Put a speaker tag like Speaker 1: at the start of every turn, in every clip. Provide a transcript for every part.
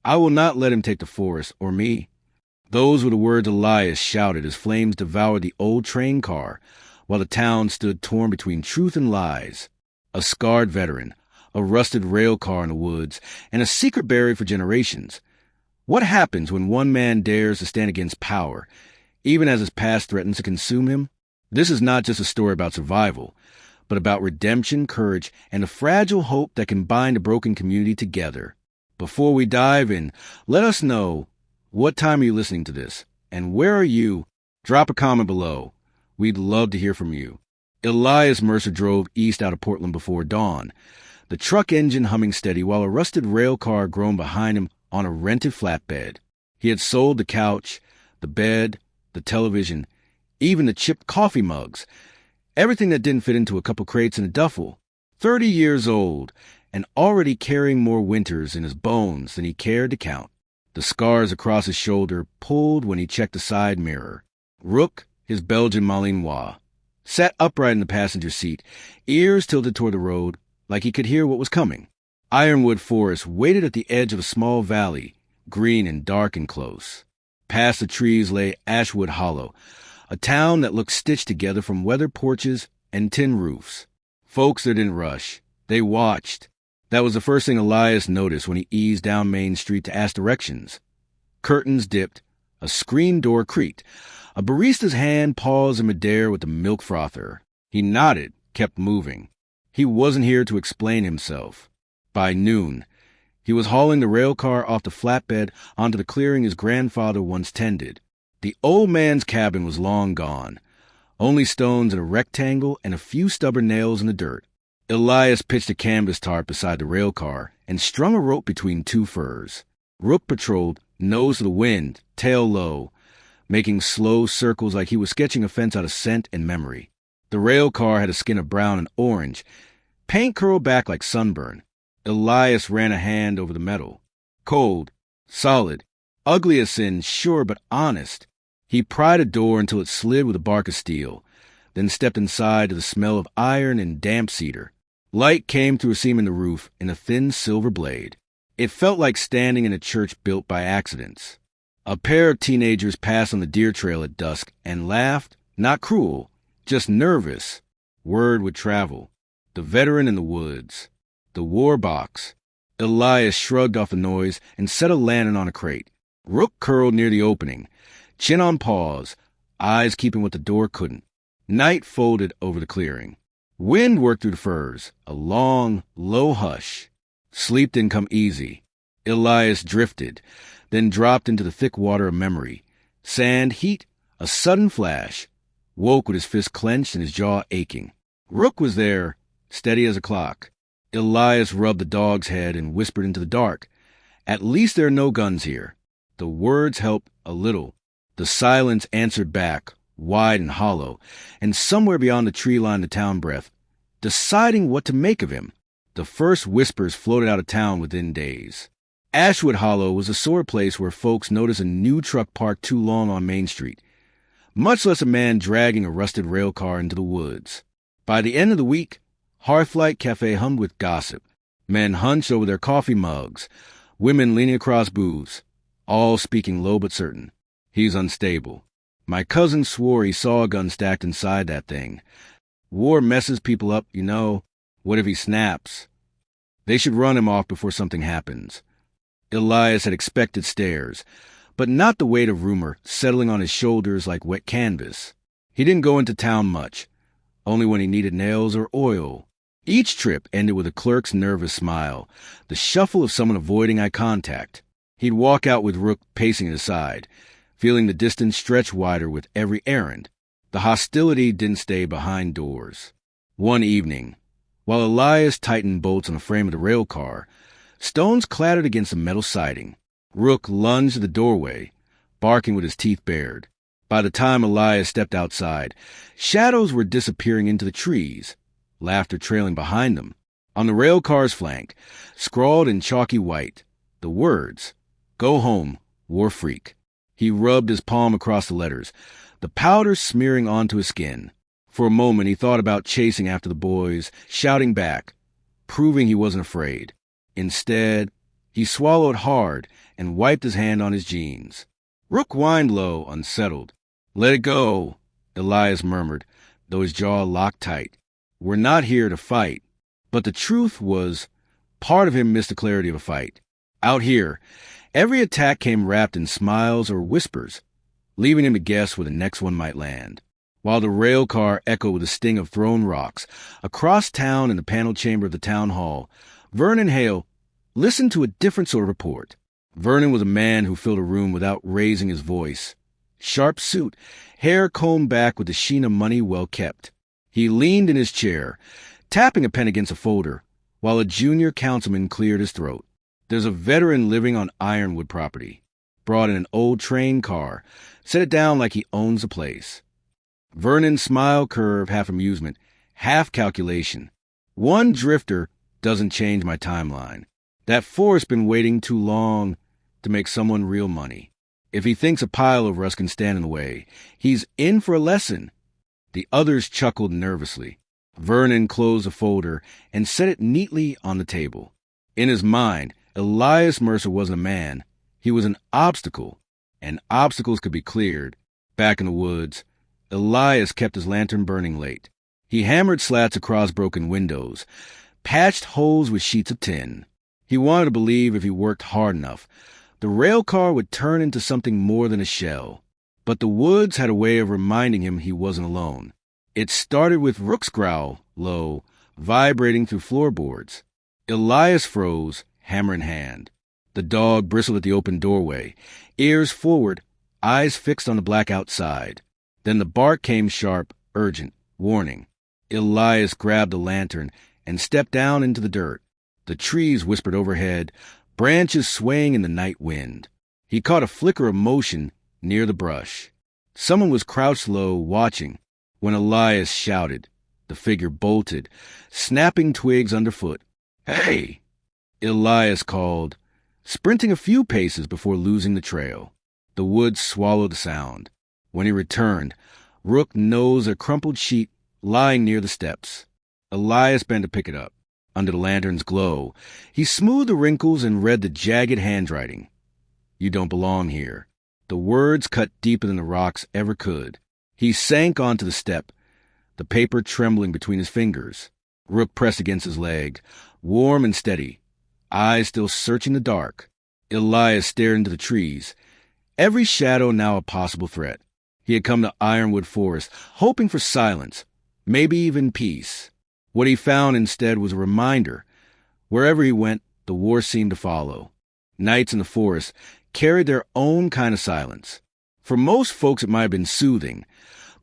Speaker 1: I will not let him take the forest, or me. Those were the words Elias shouted as flames devoured the old train car, while the town stood torn between truth and lies. A scarred veteran, a rusted rail car in the woods, and a secret buried for generations. What happens when one man dares to stand against power, even as his past threatens to consume him? This is not just a story about survival, but about redemption, courage, and the fragile hope that can bind a broken community together. Before we dive in, let us know, what time are you listening to this? And where are you? Drop a comment below. We'd love to hear from you. Elias Mercer drove east out of Portland before dawn, the truck engine humming steady while a rusted rail car groaned behind him on a rented flatbed. He had sold the couch, the bed, the television, even the chipped coffee mugs, everything that didn't fit into a couple crates in a duffel. 30 years old, and already carrying more winters in his bones than he cared to count. The scars across his shoulder pulled when he checked the side mirror. Rook, his Belgian Malinois, sat upright in the passenger seat, ears tilted toward the road, like he could hear what was coming. Ironwood Forest waited at the edge of a small valley, green and dark and close. Past the trees lay Ashwood Hollow, a town that looked stitched together from weathered porches and tin roofs. Folks that didn't rush. They watched. That was the first thing Elias noticed when he eased down Main Street to ask directions. Curtains dipped, a screen door creaked. A barista's hand paused in midair with the milk frother. He nodded, kept moving. He wasn't here to explain himself. By noon, he was hauling the rail car off the flatbed onto the clearing his grandfather once tended. The old man's cabin was long gone. Only stones in a rectangle and a few stubborn nails in the dirt. Elias pitched a canvas tarp beside the rail car and strung a rope between two furs. Rook patrolled, nose to the wind, tail low, making slow circles like he was sketching a fence out of scent and memory. The rail car had a skin of brown and orange, paint curled back like sunburn. Elias ran a hand over the metal. Cold, solid, ugly as sin, sure but honest. He pried a door until it slid with a bark of steel, then stepped inside to the smell of iron and damp cedar. Light came through a seam in the roof in a thin silver blade. It felt like standing in a church built by accidents. A pair of teenagers passed on the deer trail at dusk and laughed, not cruel, just nervous. Word would travel. The veteran in the woods. The war box. Elias shrugged off the noise and set a lantern on a crate. Rook curled near the opening, chin on paws, eyes keeping what the door couldn't. Night folded over the clearing. Wind worked through the firs, a long, low hush. Sleep didn't come easy. Elias drifted, then dropped into the thick water of memory. Sand, heat, a sudden flash. Woke with his fist clenched and his jaw aching. Rook was there, steady as a clock. Elias rubbed the dog's head and whispered into the dark. At least there are no guns here. The words helped a little. The silence answered back, wide and hollow, and somewhere beyond the tree line the town breathed, deciding what to make of him. The first whispers floated out of town within days. Ashwood Hollow was a sore place where folks noticed a new truck parked too long on Main Street, much less a man dragging a rusted rail car into the woods. By the end of the week, Hearthlight Cafe hummed with gossip. Men hunched over their coffee mugs, women leaning across booths, all speaking low but certain. He's unstable. My cousin swore he saw a gun stacked inside that thing. War messes people up, you know. What if he snaps? They should run him off before something happens. Elias had expected stares, but not the weight of rumor settling on his shoulders like wet canvas. He didn't go into town much, only when he needed nails or oil. Each trip ended with a clerk's nervous smile, the shuffle of someone avoiding eye contact. He'd walk out with Rook pacing aside, feeling the distance stretch wider with every errand. The hostility didn't stay behind doors. One evening, while Elias tightened bolts on the frame of the rail car, stones clattered against the metal siding. Rook lunged to the doorway, barking with his teeth bared. By the time Elias stepped outside, shadows were disappearing into the trees, laughter trailing behind them. On the rail car's flank, scrawled in chalky white, the words, "Go home, war freak." He rubbed his palm across the letters, the powder smearing onto his skin. For a moment he thought about chasing after the boys, shouting back, proving he wasn't afraid. Instead, He swallowed hard and wiped his hand on his jeans. Rook whined low, unsettled. "Let it go," Elias murmured, though his jaw locked tight. "We're not here to fight." But the truth was, part of him missed the clarity of a fight. Out here, every attack came wrapped in smiles or whispers, leaving him to guess where the next one might land. While the rail car echoed with the sting of thrown rocks, across town in the panel chamber of the town hall, Vernon Hale listened to a different sort of report. Vernon was a man who filled a room without raising his voice. Sharp suit, hair combed back with the sheen of money well kept. He leaned in his chair, tapping a pen against a folder, while a junior councilman cleared his throat. There's a veteran living on Ironwood property. Brought in an old train car, set it down like he owns the place. Vernon's smile curved, half amusement, half calculation. One drifter doesn't change my timeline. That forest's been waiting too long to make someone real money. If he thinks a pile over us can stand in the way, he's in for a lesson. The others chuckled nervously. Vernon closed the folder and set it neatly on the table. In his mind, Elias Mercer wasn't a man. He was an obstacle, and obstacles could be cleared. Back in the woods, Elias kept his lantern burning late. He hammered slats across broken windows, patched holes with sheets of tin. He wanted to believe if he worked hard enough, the rail car would turn into something more than a shell. But the woods had a way of reminding him he wasn't alone. It started with Rook's growl, low, vibrating through floorboards. Elias froze, hammer in hand. The dog bristled at the open doorway, ears forward, eyes fixed on the black outside. Then the bark came sharp, urgent, warning. Elias grabbed the lantern and stepped down into the dirt. The trees whispered overhead, branches swaying in the night wind. He caught a flicker of motion near the brush. Someone was crouched low, watching. When Elias shouted, the figure bolted, snapping twigs underfoot. "Hey!" Elias called, sprinting a few paces before losing the trail. The woods swallowed the sound. When he returned, Rook nosed a crumpled sheet lying near the steps. Elias bent to pick it up. Under the lantern's glow, he smoothed the wrinkles and read the jagged handwriting. "You don't belong here." The words cut deeper than the rocks ever could. He sank onto the step, the paper trembling between his fingers. Rook pressed against his leg, warm and steady, eyes still searching the dark. Elias stared into the trees, every shadow now a possible threat. He had come to Ironwood Forest, hoping for silence, maybe even peace. What he found instead was a reminder. Wherever he went, the war seemed to follow. Nights in the forest carried their own kind of silence. For most folks it might have been soothing,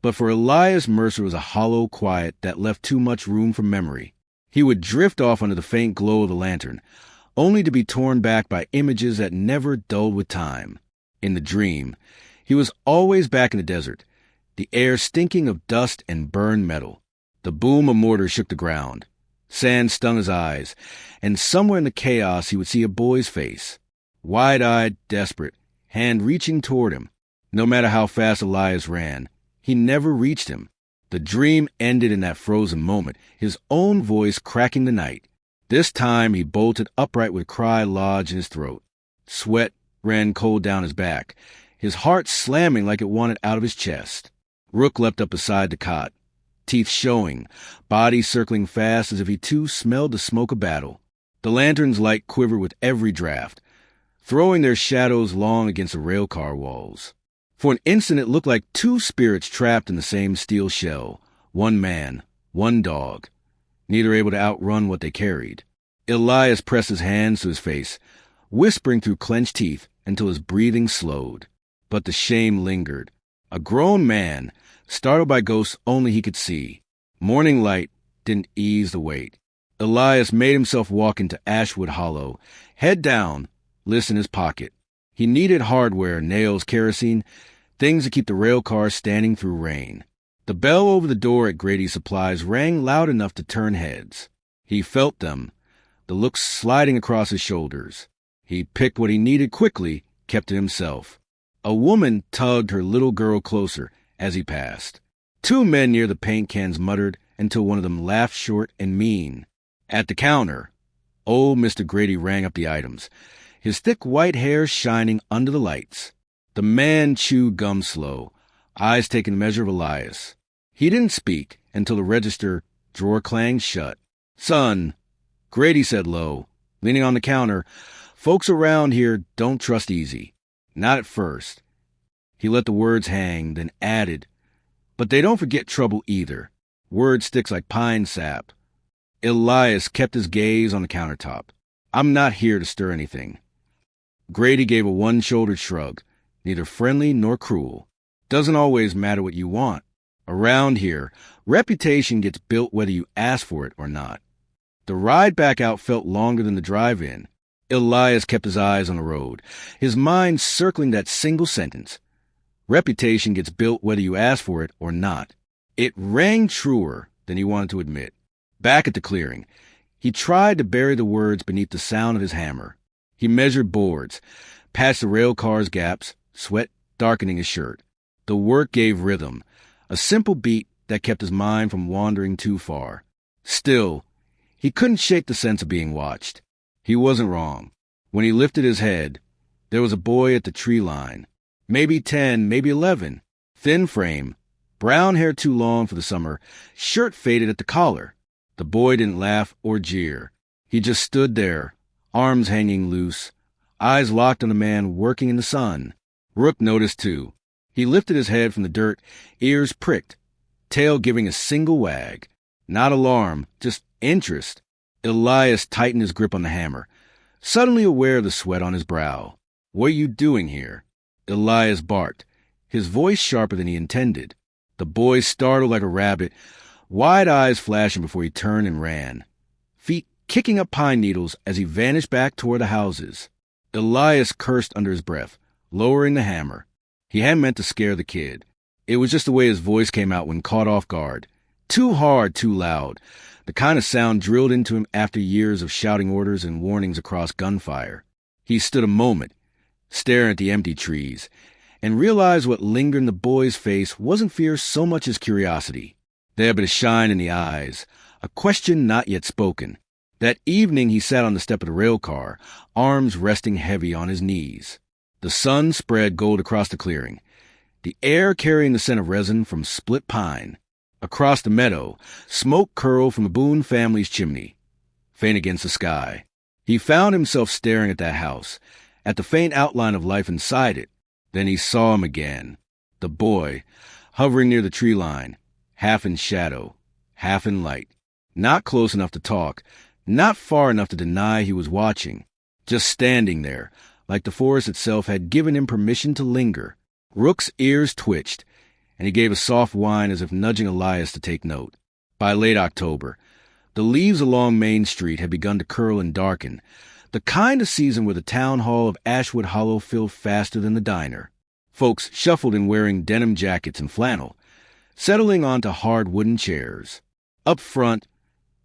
Speaker 1: but for Elias Mercer it was a hollow quiet that left too much room for memory. He would drift off under the faint glow of the lantern, only to be torn back by images that never dulled with time. In the dream, he was always back in the desert, the air stinking of dust and burned metal. The boom of mortar shook the ground. Sand stung his eyes, and somewhere in the chaos he would see a boy's face, wide-eyed, desperate, hand reaching toward him. No matter how fast Elias ran, he never reached him. The dream ended in that frozen moment, his own voice cracking the night. This time he bolted upright with a cry lodged in his throat. Sweat ran cold down his back, his heart slamming like it wanted out of his chest. Rook leapt up beside the cot, teeth showing, body circling fast as if he too smelled the smoke of battle. The lantern's light quivered with every draft, throwing their shadows long against the railcar walls. For an instant it looked like two spirits trapped in the same steel shell, one man, one dog, neither able to outrun what they carried. Elias pressed his hands to his face, whispering through clenched teeth until his breathing slowed. But the shame lingered. A grown man, startled by ghosts only he could see. Morning light didn't ease the weight. Elias made himself walk into Ashwood Hollow, head down, list in his pocket. He needed hardware, nails, kerosene, things to keep the rail car standing through rain. The bell over the door at Grady's Supplies rang loud enough to turn heads. He felt them, the looks sliding across his shoulders. He picked what he needed quickly, kept it himself. A woman tugged her little girl closer as he passed. Two men near the paint cans muttered until one of them laughed short and mean. At the counter, old Mr. Grady rang up the items. his thick white hair shining under the lights. The man chewed gum slow, eyes taking measure of Elias. He didn't speak until the register drawer clanged shut. "Son," Grady said low, leaning on the counter, "folks around here don't trust easy. Not at first." He let the words hang, then added, "But they don't forget trouble either. Word sticks like pine sap." Elias kept his gaze on the countertop. "I'm not here to stir anything." Grady gave a one-shouldered shrug, neither friendly nor cruel. "Doesn't always matter what you want. Around here, reputation gets built whether you ask for it or not." The ride back out felt longer than the drive in. Elias kept his eyes on the road, his mind circling that single sentence. Reputation gets built whether you ask for it or not. It rang truer than he wanted to admit. Back at the clearing, he tried to bury the words beneath the sound of his hammer. He measured boards, patched the rail car's gaps, sweat darkening his shirt. The work gave rhythm, a simple beat that kept his mind from wandering too far. Still, he couldn't shake the sense of being watched. He wasn't wrong. When he lifted his head, there was a boy at the tree line. Maybe 10, maybe 11. Thin frame, brown hair too long for the summer, shirt faded at the collar. The boy didn't laugh or jeer. He just stood there, arms hanging loose, eyes locked on the man working in the sun. Rook noticed too. He lifted his head from the dirt, ears pricked, tail giving a single wag. Not alarm, just interest. Elias tightened his grip on the hammer, suddenly aware of the sweat on his brow. "What are you doing here?" Elias barked, his voice sharper than he intended. The boy startled like a rabbit, wide eyes flashing before he turned and ran, feet kicking up pine needles as he vanished back toward the houses. Elias cursed under his breath, lowering the hammer. He hadn't meant to scare the kid. It was just the way his voice came out when caught off guard. Too hard, too loud. The kind of sound drilled into him after years of shouting orders and warnings across gunfire. He stood a moment, staring at the empty trees, and realized what lingered in the boy's face wasn't fear so much as curiosity. There had been a shine in the eyes, a question not yet spoken. That evening he sat on the step of the rail car, arms resting heavy on his knees. The sun spread gold across the clearing, the air carrying the scent of resin from split pine. Across the meadow, smoke curled from the Boone family's chimney, faint against the sky. He found himself staring at that house, at the faint outline of life inside it. Then he saw him again, the boy, hovering near the tree line, half in shadow, half in light. Not close enough to talk, not far enough to deny he was watching, just standing there, like the forest itself had given him permission to linger. Rook's ears twitched, and he gave a soft whine as if nudging Elias to take note. By late October, the leaves along Main Street had begun to curl and darken, the kind of season where the town hall of Ashwood Hollow filled faster than the diner. Folks shuffled in wearing denim jackets and flannel, settling onto hard wooden chairs. Up front,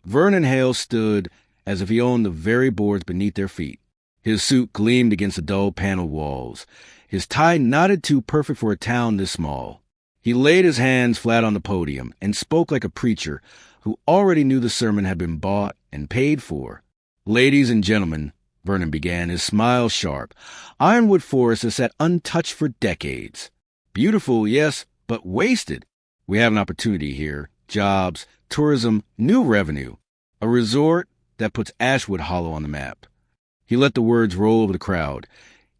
Speaker 1: Vernon Hale stood as if he owned the very boards beneath their feet. His suit gleamed against the dull paneled walls, his tie knotted too perfect for a town this small. He laid his hands flat on the podium and spoke like a preacher who already knew the sermon had been bought and paid for. "Ladies and gentlemen," Vernon began, his smile sharp, "Ironwood Forest has sat untouched for decades. Beautiful, yes, but wasted. We have an opportunity here, jobs, tourism, new revenue, a resort that puts Ashwood Hollow on the map." He let the words roll over the crowd,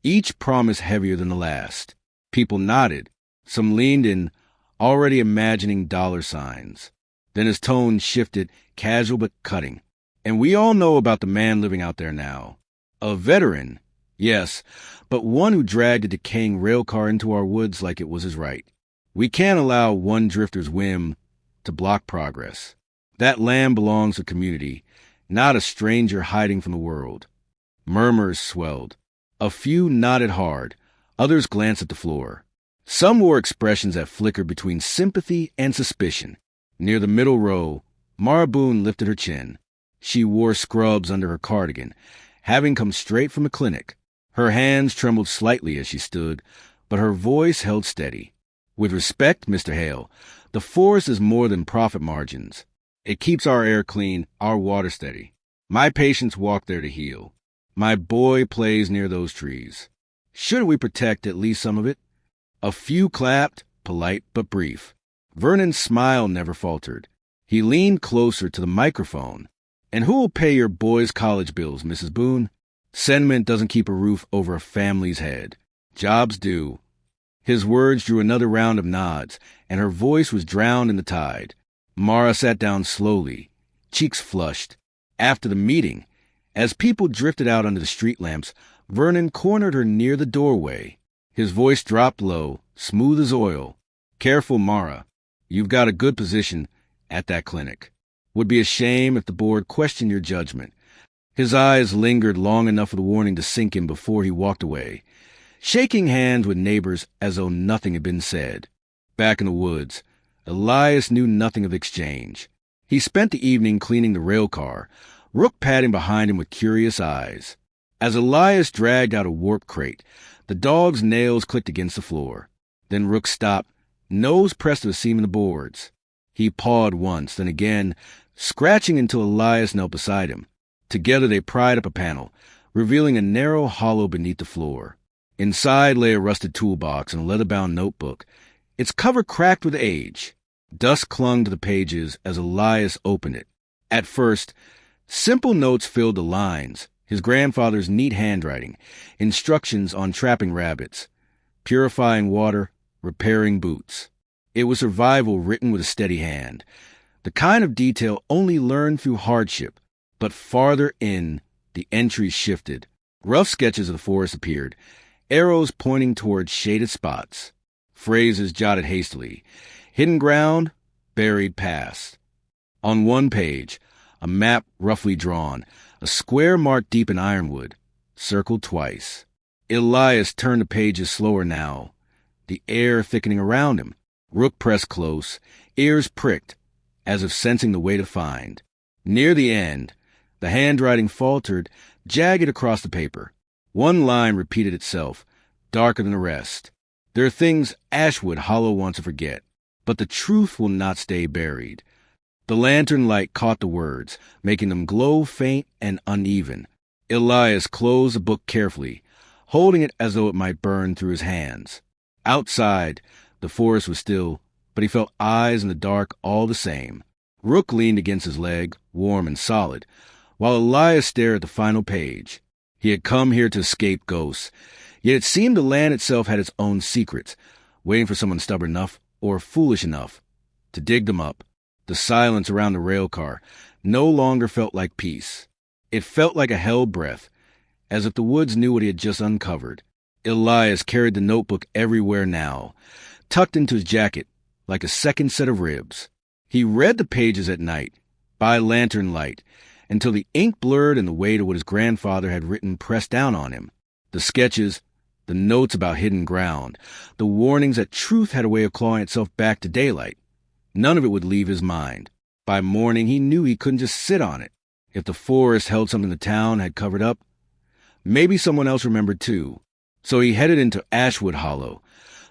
Speaker 1: each promise heavier than the last. People nodded. Some leaned in, already imagining dollar signs. Then his tone shifted, casual but cutting. "And we all know about the man living out there now. A veteran, yes, but one who dragged a decaying rail car into our woods like it was his right. We can't allow one drifter's whim to block progress. That land belongs to the community, not a stranger hiding from the world." Murmurs swelled. A few nodded hard, others glanced at the floor. Some wore expressions that flickered between sympathy and suspicion. Near the middle row, Mara Boone lifted her chin. She wore scrubs under her cardigan, having come straight from the clinic. Her hands trembled slightly as she stood, but her voice held steady. "With respect, Mr. Hale, the forest is more than profit margins. It keeps our air clean, our water steady. My patients walk there to heal. My boy plays near those trees. Shouldn't we protect at least some of it? A few clapped, polite but brief. Vernon's smile never faltered. He leaned closer to the microphone. And who'll pay your boy's college bills, Mrs. Boone? Sentiment doesn't keep a roof over a family's head. Jobs do. His words drew another round of nods, and her voice was drowned in the tide. Mara sat down slowly, cheeks flushed. After the meeting, as people drifted out under the street lamps, Vernon cornered her near the doorway. His voice dropped low, smooth as oil. Careful, Mara. You've got a good position at that clinic. Would be a shame if the board questioned your judgment. His eyes lingered long enough for the warning to sink in before he walked away, shaking hands with neighbors as though nothing had been said. Back in the woods, Elias knew nothing of exchange. He spent the evening cleaning the rail car, Rook padding behind him with curious eyes. As Elias dragged out a warp crate, the dog's nails clicked against the floor. Then Rook stopped, nose pressed to the seam of the boards. He pawed once, then again, scratching until Elias knelt beside him. Together they pried up a panel, revealing a narrow hollow beneath the floor. Inside lay a rusted toolbox and a leather-bound notebook, its cover cracked with age. Dust clung to the pages as Elias opened it. At first, simple notes filled the lines, his grandfather's neat handwriting, instructions on trapping rabbits, purifying water, repairing boots. It was survival written with a steady hand, the kind of detail only learned through hardship. But farther in, the entries shifted. Rough sketches of the forest appeared, arrows pointing toward shaded spots. Phrases jotted hastily. Hidden ground, buried past. On one page, a map roughly drawn, a square marked deep in ironwood, circled twice. Elias turned the pages slower now, the air thickening around him. Rook pressed close, ears pricked, as if sensing the way to find. Near the end, the handwriting faltered, jagged across the paper. One line repeated itself, darker than the rest. There are things Ashwood Hollow wants to forget, but the truth will not stay buried. The lantern light caught the words, making them glow faint and uneven. Elias closed the book carefully, holding it as though it might burn through his hands. Outside, the forest was still, but he felt eyes in the dark all the same. Rook leaned against his leg, warm and solid, while Elias stared at the final page. He had come here to escape ghosts, yet it seemed the land itself had its own secrets, waiting for someone stubborn enough or foolish enough to dig them up. The silence around the rail car no longer felt like peace. It felt like a held breath, as if the woods knew what he had just uncovered. Elias carried the notebook everywhere now, tucked into his jacket like a second set of ribs. He read the pages at night, by lantern light, until the ink blurred and the weight of what his grandfather had written pressed down on him. The sketches, the notes about hidden ground, the warnings that truth had a way of clawing itself back to daylight. None of it would leave his mind. By morning, he knew he couldn't just sit on it. If the forest held something the town had covered up, maybe someone else remembered too. So he headed into Ashwood Hollow,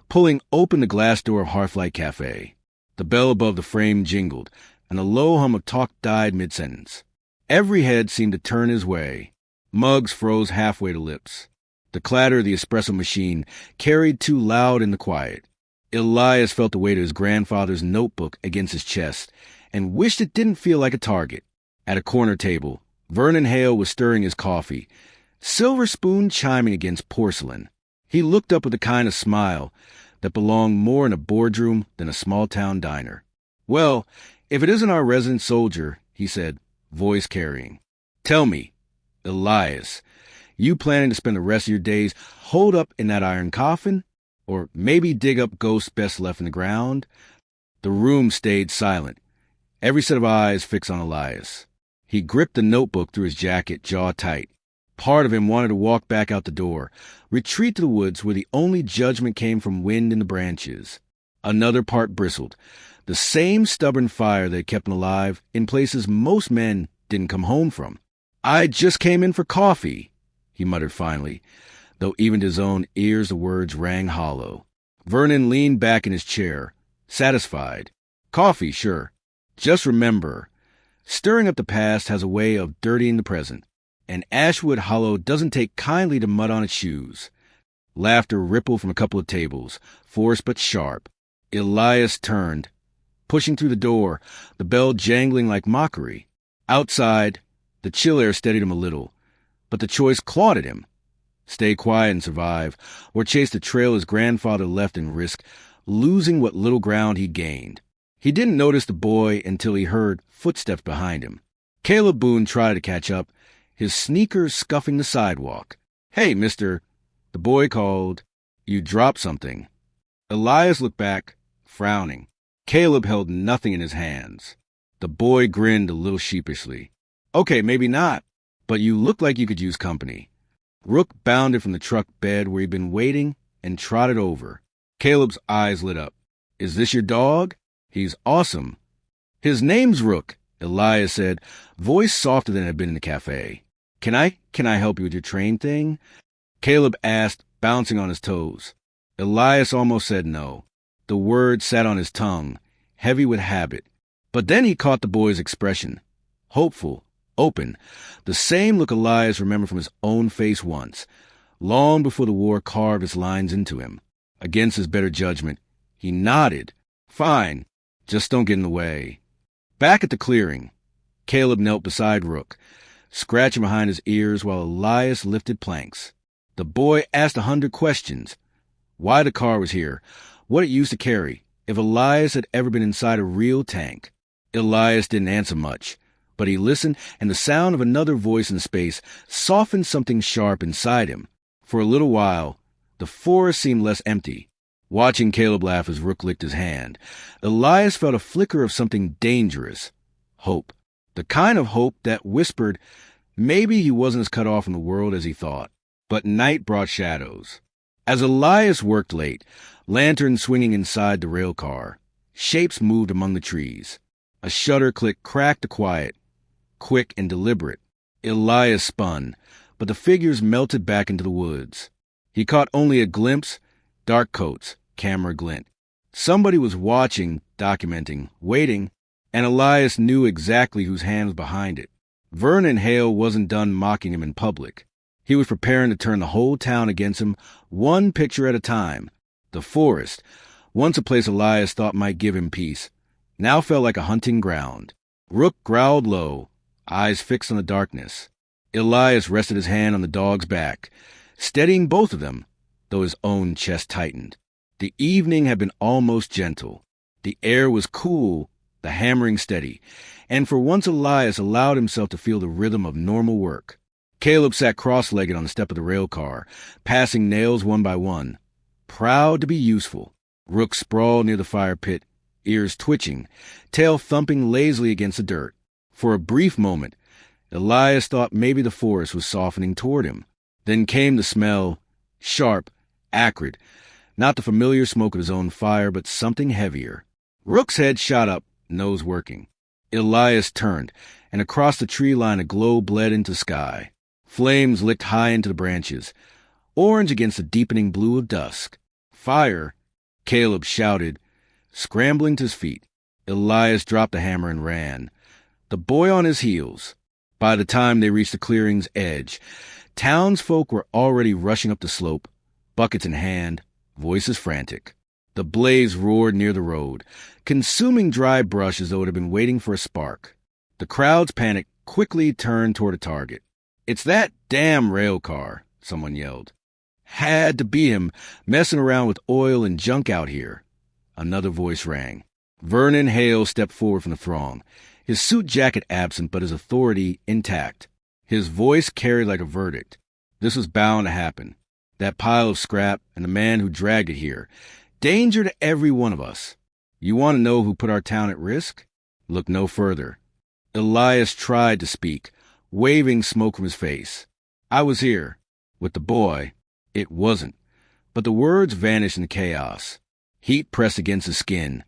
Speaker 1: pulling open the glass door of Hearthlight Cafe. The bell above the frame jingled, and a low hum of talk died mid-sentence. Every head seemed to turn his way. Mugs froze halfway to lips. The clatter of the espresso machine carried too loud in the quiet. Elias felt the weight of his grandfather's notebook against his chest and wished it didn't feel like a target. At a corner table, Vernon Hale was stirring his coffee, silver spoon chiming against porcelain. He looked up with a kind of smile that belonged more in a boardroom than a small-town diner. "Well, if it isn't our resident soldier," he said, voice carrying. "Tell me, Elias, you planning to spend the rest of your days holed up in that iron coffin? Or maybe dig up ghosts best left in the ground?" The room stayed silent, every set of eyes fixed on Elias. He gripped the notebook through his jacket, jaw tight. Part of him wanted to walk back out the door, retreat to the woods where the only judgment came from wind in the branches. Another part bristled, the same stubborn fire that had kept him alive in places most men didn't come home from. "I just came in for coffee," he muttered finally, though even to his own ears the words rang hollow. Vernon leaned back in his chair, satisfied. "Coffee, sure. Just remember, stirring up the past has a way of dirtying the present. and Ashwood Hollow doesn't take kindly to mud on its shoes. Laughter rippled from a couple of tables, forced but sharp. Elias turned, pushing through the door, the bell jangling like mockery. Outside, the chill air steadied him a little, but the choice clawed at him. Stay quiet and survive, or chase the trail his grandfather left and risk losing what little ground he gained. He didn't notice the boy until he heard footsteps behind him. Caleb Boone tried to catch up, his sneakers scuffing the sidewalk. "Hey, mister," the boy called. "You dropped something." Elias looked back, frowning. Caleb held nothing in his hands. The boy grinned a little sheepishly. "Okay, maybe not, but you look like you could use company." Rook bounded from the truck bed where he'd been waiting and trotted over. Caleb's eyes lit up. "Is this your dog? He's awesome." "His name's Rook," Elias said, voice softer than it had been in the cafe. Can I help you with your train thing?" Caleb asked, bouncing on his toes. Elias almost said no. The word sat on his tongue, heavy with habit. But then he caught the boy's expression. Hopeful, open, the same look Elias remembered from his own face once, long before the war carved its lines into him. Against his better judgment, he nodded. "Fine, just don't get in the way." Back at the clearing, Caleb knelt beside Rook, scratching behind his ears while Elias lifted planks. The boy asked 100 questions. Why the car was here, what it used to carry, if Elias had ever been inside a real tank. Elias didn't answer much, but he listened, and the sound of another voice in space softened something sharp inside him. For a little while, the forest seemed less empty. Watching Caleb laugh as Rook licked his hand, Elias felt a flicker of something dangerous. Hope. The kind of hope that whispered maybe he wasn't as cut off from the world as he thought. But night brought shadows. As Elias worked late, lanterns swinging inside the rail car, shapes moved among the trees. A shutter click cracked the quiet, quick and deliberate. Elias spun, but the figures melted back into the woods. He caught only a glimpse, dark coats, camera glint. Somebody was watching, documenting, waiting, and Elias knew exactly whose hand was behind it. Vernon Hale wasn't done mocking him in public. He was preparing to turn the whole town against him, one picture at a time. The forest, once a place Elias thought might give him peace, now felt like a hunting ground. Rook growled low, eyes fixed on the darkness. Elias rested his hand on the dog's back, steadying both of them, though his own chest tightened. The evening had been almost gentle. The air was cool, the hammering steady, and for once Elias allowed himself to feel the rhythm of normal work. Caleb sat cross-legged on the step of the rail car, passing nails one by one. Proud to be useful. Rook sprawled near the fire pit, ears twitching, tail thumping lazily against the dirt. For a brief moment, Elias thought maybe the forest was softening toward him. Then came the smell, sharp, acrid, not the familiar smoke of his own fire, but something heavier. Rook's head shot up, nose working. Elias turned, and across the tree line a glow bled into sky. Flames licked high into the branches, orange against the deepening blue of dusk. "Fire!" Caleb shouted, scrambling to his feet. Elias dropped the hammer and ran, the boy on his heels. By the time they reached the clearing's edge, townsfolk were already rushing up the slope, buckets in hand, voices frantic. The blaze roared near the road, consuming dry brush as though it had been waiting for a spark. The crowd's panic quickly turned toward a target. "It's that damn rail car," someone yelled. "Had to be him, messing around with oil and junk out here." Another voice rang. Vernon Hale stepped forward from the throng, his suit jacket absent but his authority intact. His voice carried like a verdict. This was bound to happen. That pile of scrap and the man who dragged it here. Danger to every one of us. You want to know who put our town at risk? Look no further. Elias tried to speak, waving smoke from his face. "I was here. With the boy." It wasn't. But the words vanished in the chaos. Heat pressed against his skin,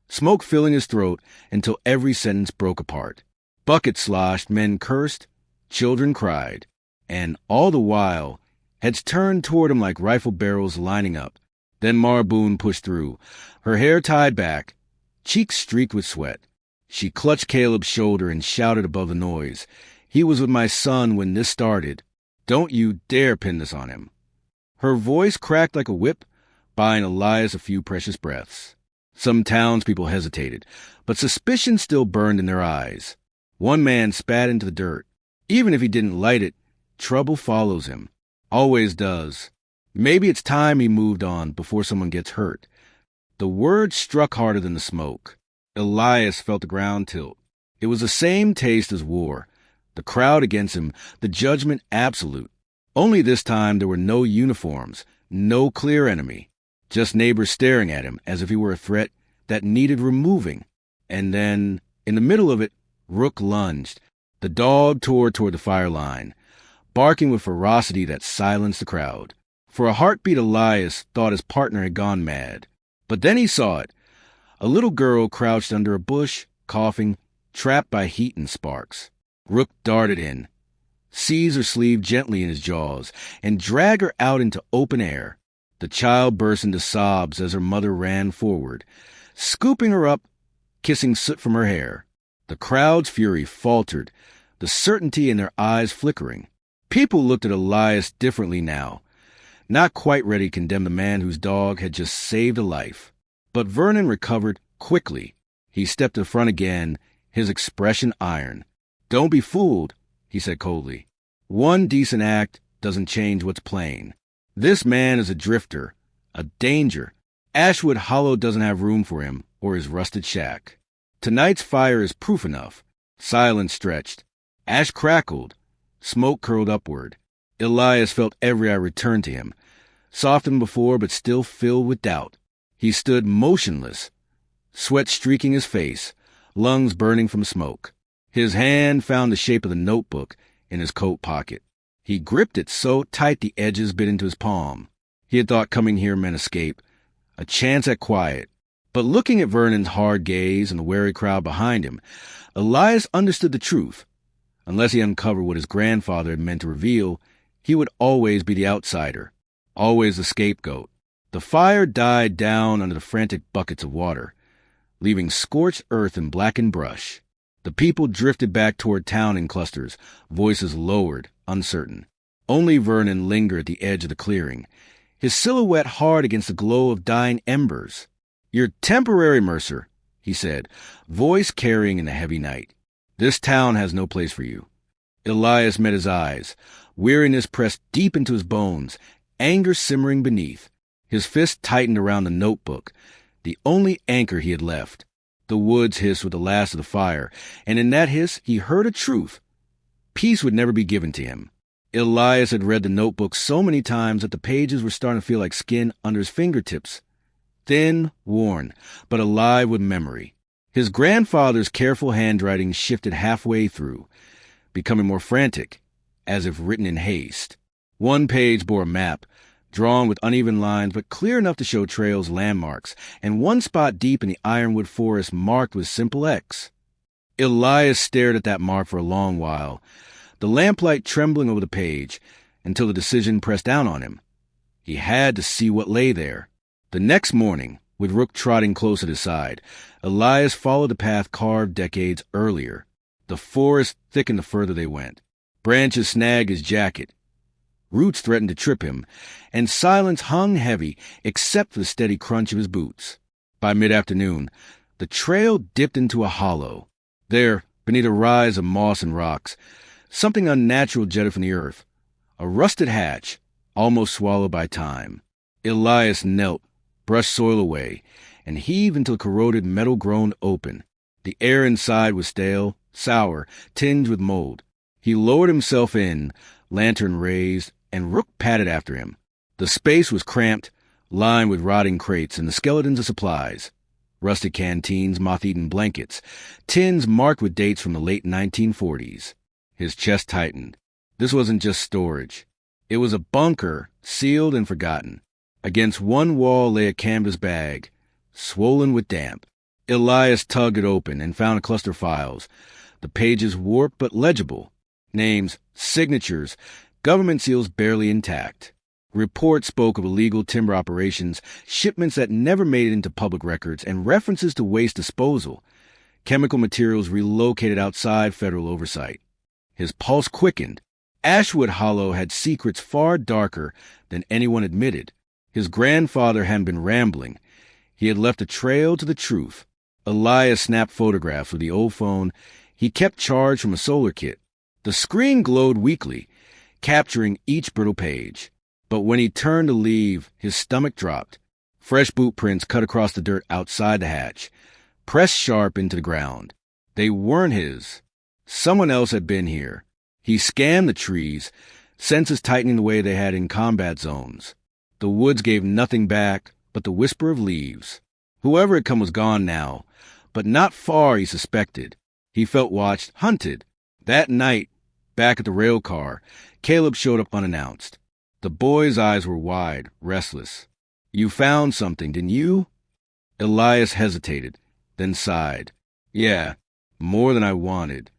Speaker 1: smoke filling his throat until every sentence broke apart. Buckets sloshed, men cursed, children cried. And all the while, heads turned toward him like rifle barrels lining up. Then Mara Boone pushed through, her hair tied back, cheeks streaked with sweat. She clutched Caleb's shoulder and shouted above the noise, He was with my son when this started. Don't you dare pin this on him." Her voice cracked like a whip, buying Elias a few precious breaths. Some townspeople hesitated, but suspicion still burned in their eyes. One man spat into the dirt. Even if he didn't light it, trouble follows him. Always does. Maybe it's time he moved on before someone gets hurt. The word struck harder than the smoke. Elias felt the ground tilt. It was the same taste as war. The crowd against him, the judgment absolute. Only this time there were no uniforms, no clear enemy. Just neighbors staring at him as if he were a threat that needed removing. And then, in the middle of it, Rook lunged. The dog tore toward the fire line, barking with ferocity that silenced the crowd. For a heartbeat, Elias thought his partner had gone mad. But then he saw it. A little girl crouched under a bush, coughing, trapped by heat and sparks. Rook darted in, seized her sleeve gently in his jaws, and dragged her out into open air. The child burst into sobs as her mother ran forward, scooping her up, kissing soot from her hair. The crowd's fury faltered, the certainty in their eyes flickering. People looked at Elias differently now, not quite ready to condemn the man whose dog had just saved a life. But Vernon recovered quickly. He stepped to the front again, his expression iron. "Don't be fooled," he said coldly. "One decent act doesn't change what's plain. This man is a drifter, a danger. Ashwood Hollow doesn't have room for him or his rusted shack. Tonight's fire is proof enough." Silence stretched. Ash crackled. Smoke curled upward. Elias felt every eye return to him, soft than before but still filled with doubt. He stood motionless, sweat streaking his face, lungs burning from smoke. His hand found the shape of the notebook in his coat pocket. He gripped it so tight the edges bit into his palm. He had thought coming here meant escape, a chance at quiet. But looking at Vernon's hard gaze and the wary crowd behind him, Elias understood the truth. Unless he uncovered what his grandfather had meant to reveal, he would always be the outsider, always the scapegoat. The fire died down under the frantic buckets of water, leaving scorched earth and blackened brush. The people drifted back toward town in clusters, voices lowered, uncertain. Only Vernon lingered at the edge of the clearing, his silhouette hard against the glow of dying embers. "You're temporary, Mercer," he said, voice carrying in the heavy night. "This town has no place for you." Elias met his eyes, weariness pressed deep into his bones, anger simmering beneath. His fist tightened around the notebook, the only anchor he had left. The woods hissed with the last of the fire, and in that hiss he heard a truth. Peace would never be given to him. Elias had read the notebook so many times that the pages were starting to feel like skin under his fingertips. Thin, worn, but alive with memory. His grandfather's careful handwriting shifted halfway through, becoming more frantic, as if written in haste. One page bore a map, drawn with uneven lines but clear enough to show trails, landmarks, and one spot deep in the ironwood forest marked with simple X. Elias stared at that mark for a long while, the lamplight trembling over the page, until the decision pressed down on him. He had to see what lay there. The next morning, with Rook trotting close at his side, Elias followed the path carved decades earlier. The forest thickened the further they went. Branches snagged his jacket. Roots threatened to trip him, and silence hung heavy except for the steady crunch of his boots. By mid-afternoon, the trail dipped into a hollow. There, beneath a rise of moss and rocks, something unnatural jetted from the earth. A rusted hatch, almost swallowed by time. Elias knelt, brushed soil away, and heaved until the corroded metal groaned open. The air inside was stale, sour, tinged with mold. He lowered himself in, lantern raised, and Rook padded after him. The space was cramped, lined with rotting crates and the skeletons of supplies. Rusted canteens, moth-eaten blankets, tins marked with dates from the late 1940s. His chest tightened. This wasn't just storage. It was a bunker, sealed and forgotten. Against one wall lay a canvas bag, swollen with damp. Elias tugged it open and found a cluster of files, the pages warped but legible. Names, signatures, government seals barely intact. Reports spoke of illegal timber operations, shipments that never made it into public records, and references to waste disposal, chemical materials relocated outside federal oversight. His pulse quickened. Ashwood Hollow had secrets far darker than anyone admitted. His grandfather hadn't been rambling. He had left a trail to the truth. Elias snapped photographs with the old phone he kept charged from a solar kit. The screen glowed weakly, capturing each brittle page. But when he turned to leave, his stomach dropped. Fresh boot prints cut across the dirt outside the hatch, pressed sharp into the ground. They weren't his. Someone else had been here. He scanned the trees, senses tightening the way they had in combat zones. The woods gave nothing back but the whisper of leaves. Whoever had come was gone now, but not far, he suspected. He felt watched, hunted. That night, back at the rail car, Caleb showed up unannounced. The boy's eyes were wide, restless. "You found something, didn't you?" Elias hesitated, then sighed. "Yeah, more than I wanted."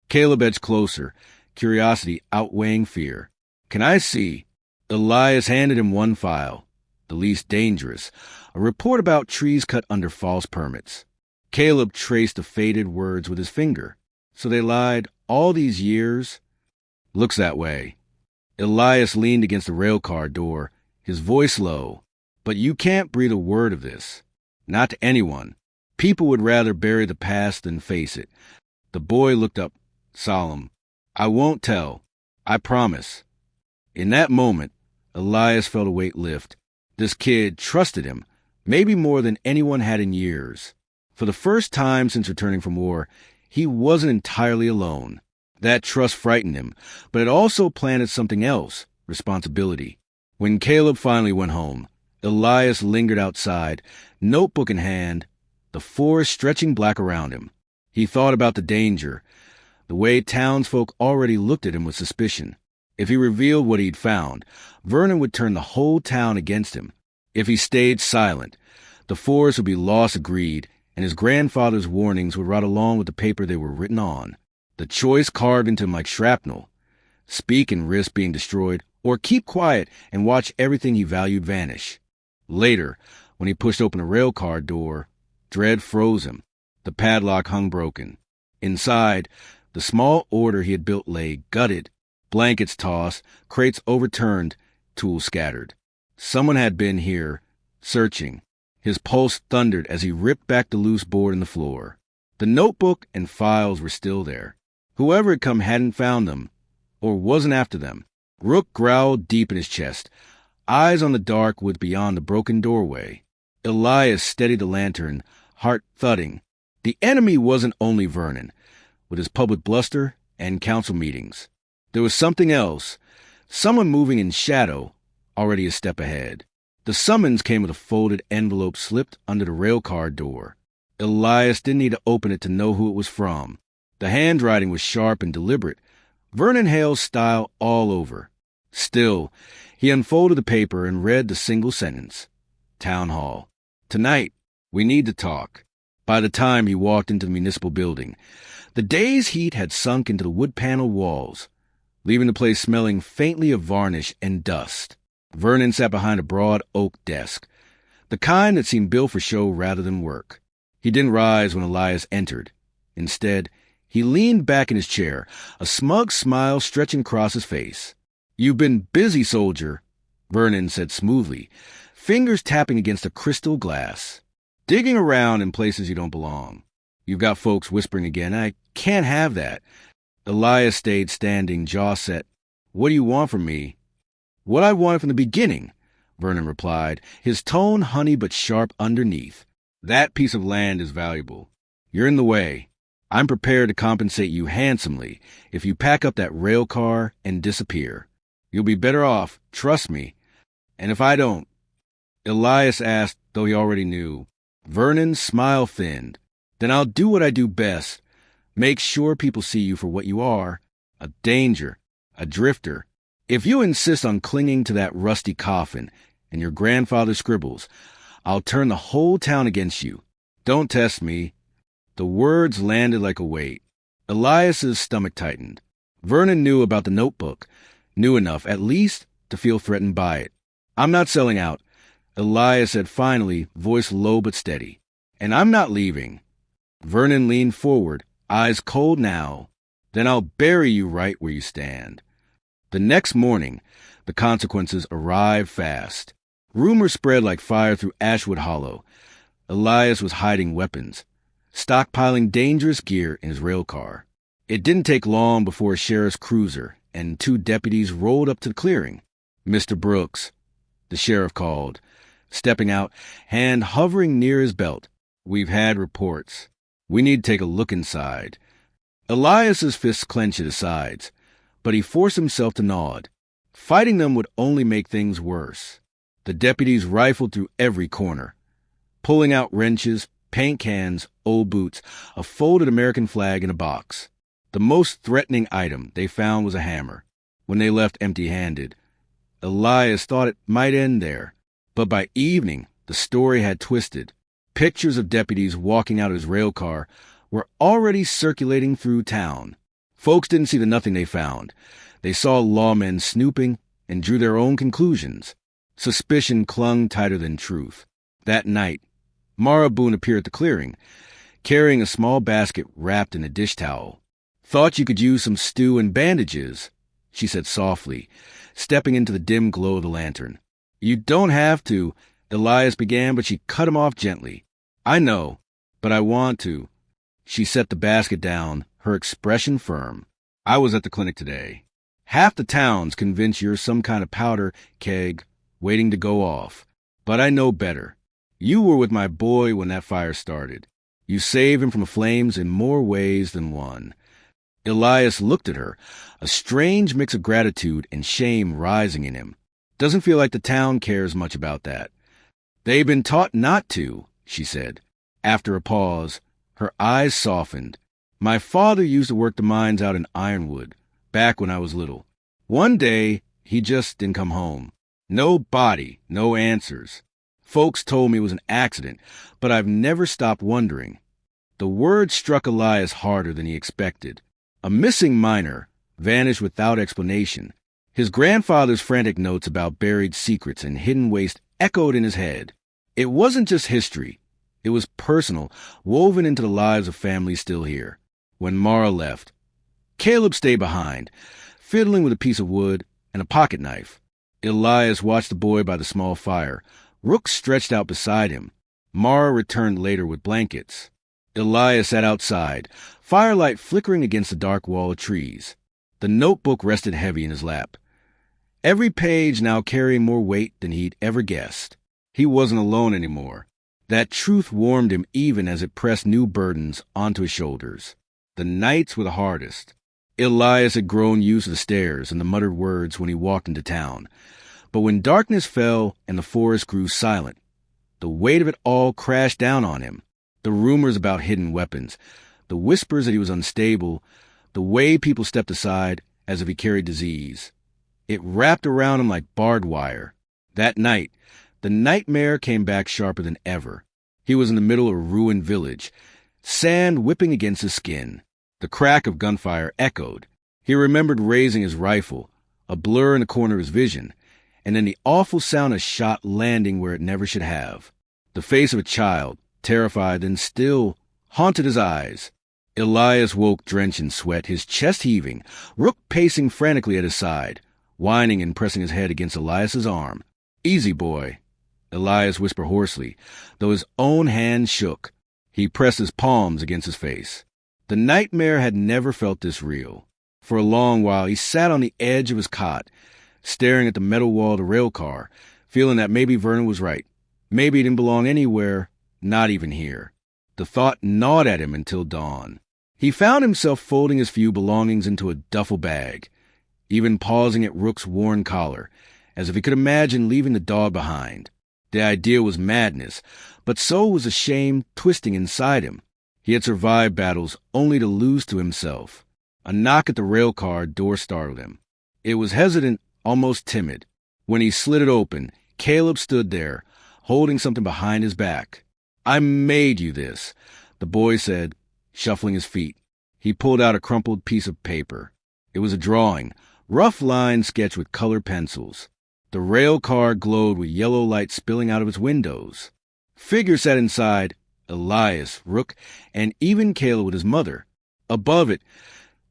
Speaker 1: Caleb edged closer, curiosity outweighing fear. "Can I see?" Elias handed him one file, the least dangerous, a report about trees cut under false permits. Caleb traced the faded words with his finger. "So they lied all these years?" "Looks that way." Elias leaned against the railcar door, his voice low. "But you can't breathe a word of this. Not to anyone. People would rather bury the past than face it." The boy looked up, solemn. "I won't tell. I promise." In that moment, Elias felt a weight lift. This kid trusted him, maybe more than anyone had in years. For the first time since returning from war, he wasn't entirely alone. That trust frightened him, but it also planted something else, responsibility. When Caleb finally went home, Elias lingered outside, notebook in hand, the forest stretching black around him. He thought about the danger, the way townsfolk already looked at him with suspicion. If he revealed what he'd found, Vernon would turn the whole town against him. If he stayed silent, the forest would be lost of greed, and his grandfather's warnings would rot along with the paper they were written on. The choice carved into him like shrapnel. Speak and risk being destroyed, or keep quiet and watch everything he valued vanish. Later, when he pushed open a railcar door, dread froze him. The padlock hung broken. Inside, the small order he had built lay gutted, blankets tossed, crates overturned, tools scattered. Someone had been here, searching. His pulse thundered as he ripped back the loose board in the floor. The notebook and files were still there. Whoever had come hadn't found them, or wasn't after them. Rook growled deep in his chest, eyes on the dark woods beyond the broken doorway. Elias steadied the lantern, heart thudding. The enemy wasn't only Vernon, with his public bluster and council meetings. There was something else, someone moving in shadow, already a step ahead. The summons came with a folded envelope slipped under the railcar door. Elias didn't need to open it to know who it was from. The handwriting was sharp and deliberate, Vernon Hale's style all over. Still, he unfolded the paper and read the single sentence. Town Hall. "Tonight, we need to talk." By the time he walked into the municipal building, the day's heat had sunk into the wood-paneled walls, leaving the place smelling faintly of varnish and dust. Vernon sat behind a broad oak desk, the kind that seemed built for show rather than work. He didn't rise when Elias entered. Instead, he leaned back in his chair, a smug smile stretching across his face. "You've been busy, soldier," Vernon said smoothly, fingers tapping against a crystal glass. "Digging around in places you don't belong. You've got folks whispering again. I can't have that." Elias stayed standing, jaw set. "What do you want from me?" "What I wanted from the beginning," Vernon replied, his tone honey but sharp underneath. "That piece of land is valuable. You're in the way. I'm prepared to compensate you handsomely if you pack up that rail car and disappear. You'll be better off, trust me. And if I don't?" Elias asked, though he already knew. Vernon's smile thinned. "Then I'll do what I do best. Make sure people see you for what you are, a danger, a drifter. If you insist on clinging to that rusty coffin and your grandfather's scribbles, I'll turn the whole town against you. Don't test me." The words landed like a weight. Elias's stomach tightened. Vernon knew about the notebook, knew enough, at least, to feel threatened by it. "I'm not selling out," Elias said finally, voice low but steady. "And I'm not leaving." Vernon leaned forward, eyes cold now. Then I'll bury you right where you stand. The next morning, the consequences arrived fast. Rumors spread like fire through Ashwood Hollow. Elias was hiding weapons, stockpiling dangerous gear in his rail car. It didn't take long before a sheriff's cruiser and 2 deputies rolled up to the clearing. "Mr. Brooks," the sheriff called, stepping out, hand hovering near his belt. "We've had reports. We need to take a look inside." Elias's fists clenched at his sides, but he forced himself to nod. Fighting them would only make things worse. The deputies rifled through every corner, pulling out wrenches, paint cans, old boots, a folded American flag in a box. The most threatening item they found was a hammer. When they left empty-handed, Elias thought it might end there. But by evening, the story had twisted. Pictures of deputies walking out of his rail car were already circulating through town. Folks didn't see the nothing they found. They saw lawmen snooping and drew their own conclusions. Suspicion clung tighter than truth. That night, Mara Boone appeared at the clearing, carrying a small basket wrapped in a dish towel. "Thought you could use some stew and bandages," she said softly, stepping into the dim glow of the lantern. "You don't have to," Elias began, but she cut him off gently. "I know, but I want to." She set the basket down, her expression firm. "I was at the clinic today. Half the town's convinced you're some kind of powder keg waiting to go off. But I know better. You were with my boy when that fire started. You saved him from flames in more ways than one." Elias looked at her, a strange mix of gratitude and shame rising in him. "Doesn't feel like the town cares much about that." "They've been taught not to," she said. After a pause, her eyes softened. "My father used to work the mines out in Ironwood, back when I was little. One day, he just didn't come home. No body, no answers. Folks told me it was an accident, but I've never stopped wondering." The word struck Elias harder than he expected. A missing miner vanished without explanation. His grandfather's frantic notes about buried secrets and hidden waste echoed in his head. It wasn't just history. It was personal, woven into the lives of families still here. When Mara left, Caleb stayed behind, fiddling with a piece of wood and a pocket knife. Elias watched the boy by the small fire. Rook stretched out beside him. Mara returned later with blankets. Elias sat outside, firelight flickering against the dark wall of trees. The notebook rested heavy in his lap, every page now carrying more weight than he'd ever guessed. He wasn't alone anymore. That truth warmed him even as it pressed new burdens onto his shoulders. The nights were the hardest. Elias had grown used to the stares and the muttered words when he walked into town. But when darkness fell and the forest grew silent, the weight of it all crashed down on him. The rumors about hidden weapons, the whispers that he was unstable, the way people stepped aside as if he carried disease. It wrapped around him like barbed wire. That night, the nightmare came back sharper than ever. He was in the middle of a ruined village, sand whipping against his skin. The crack of gunfire echoed. He remembered raising his rifle, a blur in the corner of his vision, and then the awful sound of shot landing where it never should have. The face of a child, terrified and still, haunted his eyes. Elias woke drenched in sweat, his chest heaving, Rook pacing frantically at his side, whining and pressing his head against Elias's arm. "Easy, boy," Elias whispered hoarsely, though his own hand shook. He pressed his palms against his face. The nightmare had never felt this real. For a long while he sat on the edge of his cot, staring at the metal wall of the rail car, feeling that maybe Vernon was right. Maybe he didn't belong anywhere, not even here. The thought gnawed at him until dawn. He found himself folding his few belongings into a duffel bag, even pausing at Rook's worn collar, as if he could imagine leaving the dog behind. The idea was madness, but so was a shame twisting inside him. He had survived battles only to lose to himself. A knock at the rail car door startled him. It was hesitant, almost timid. When he slid it open, Caleb stood there, holding something behind his back. "I made you this," the boy said, shuffling his feet. He pulled out a crumpled piece of paper. It was a drawing, rough lines sketched with colored pencils. The rail car glowed with yellow light spilling out of its windows. Figures sat inside, Elias, Rook, and even Caleb with his mother. Above it,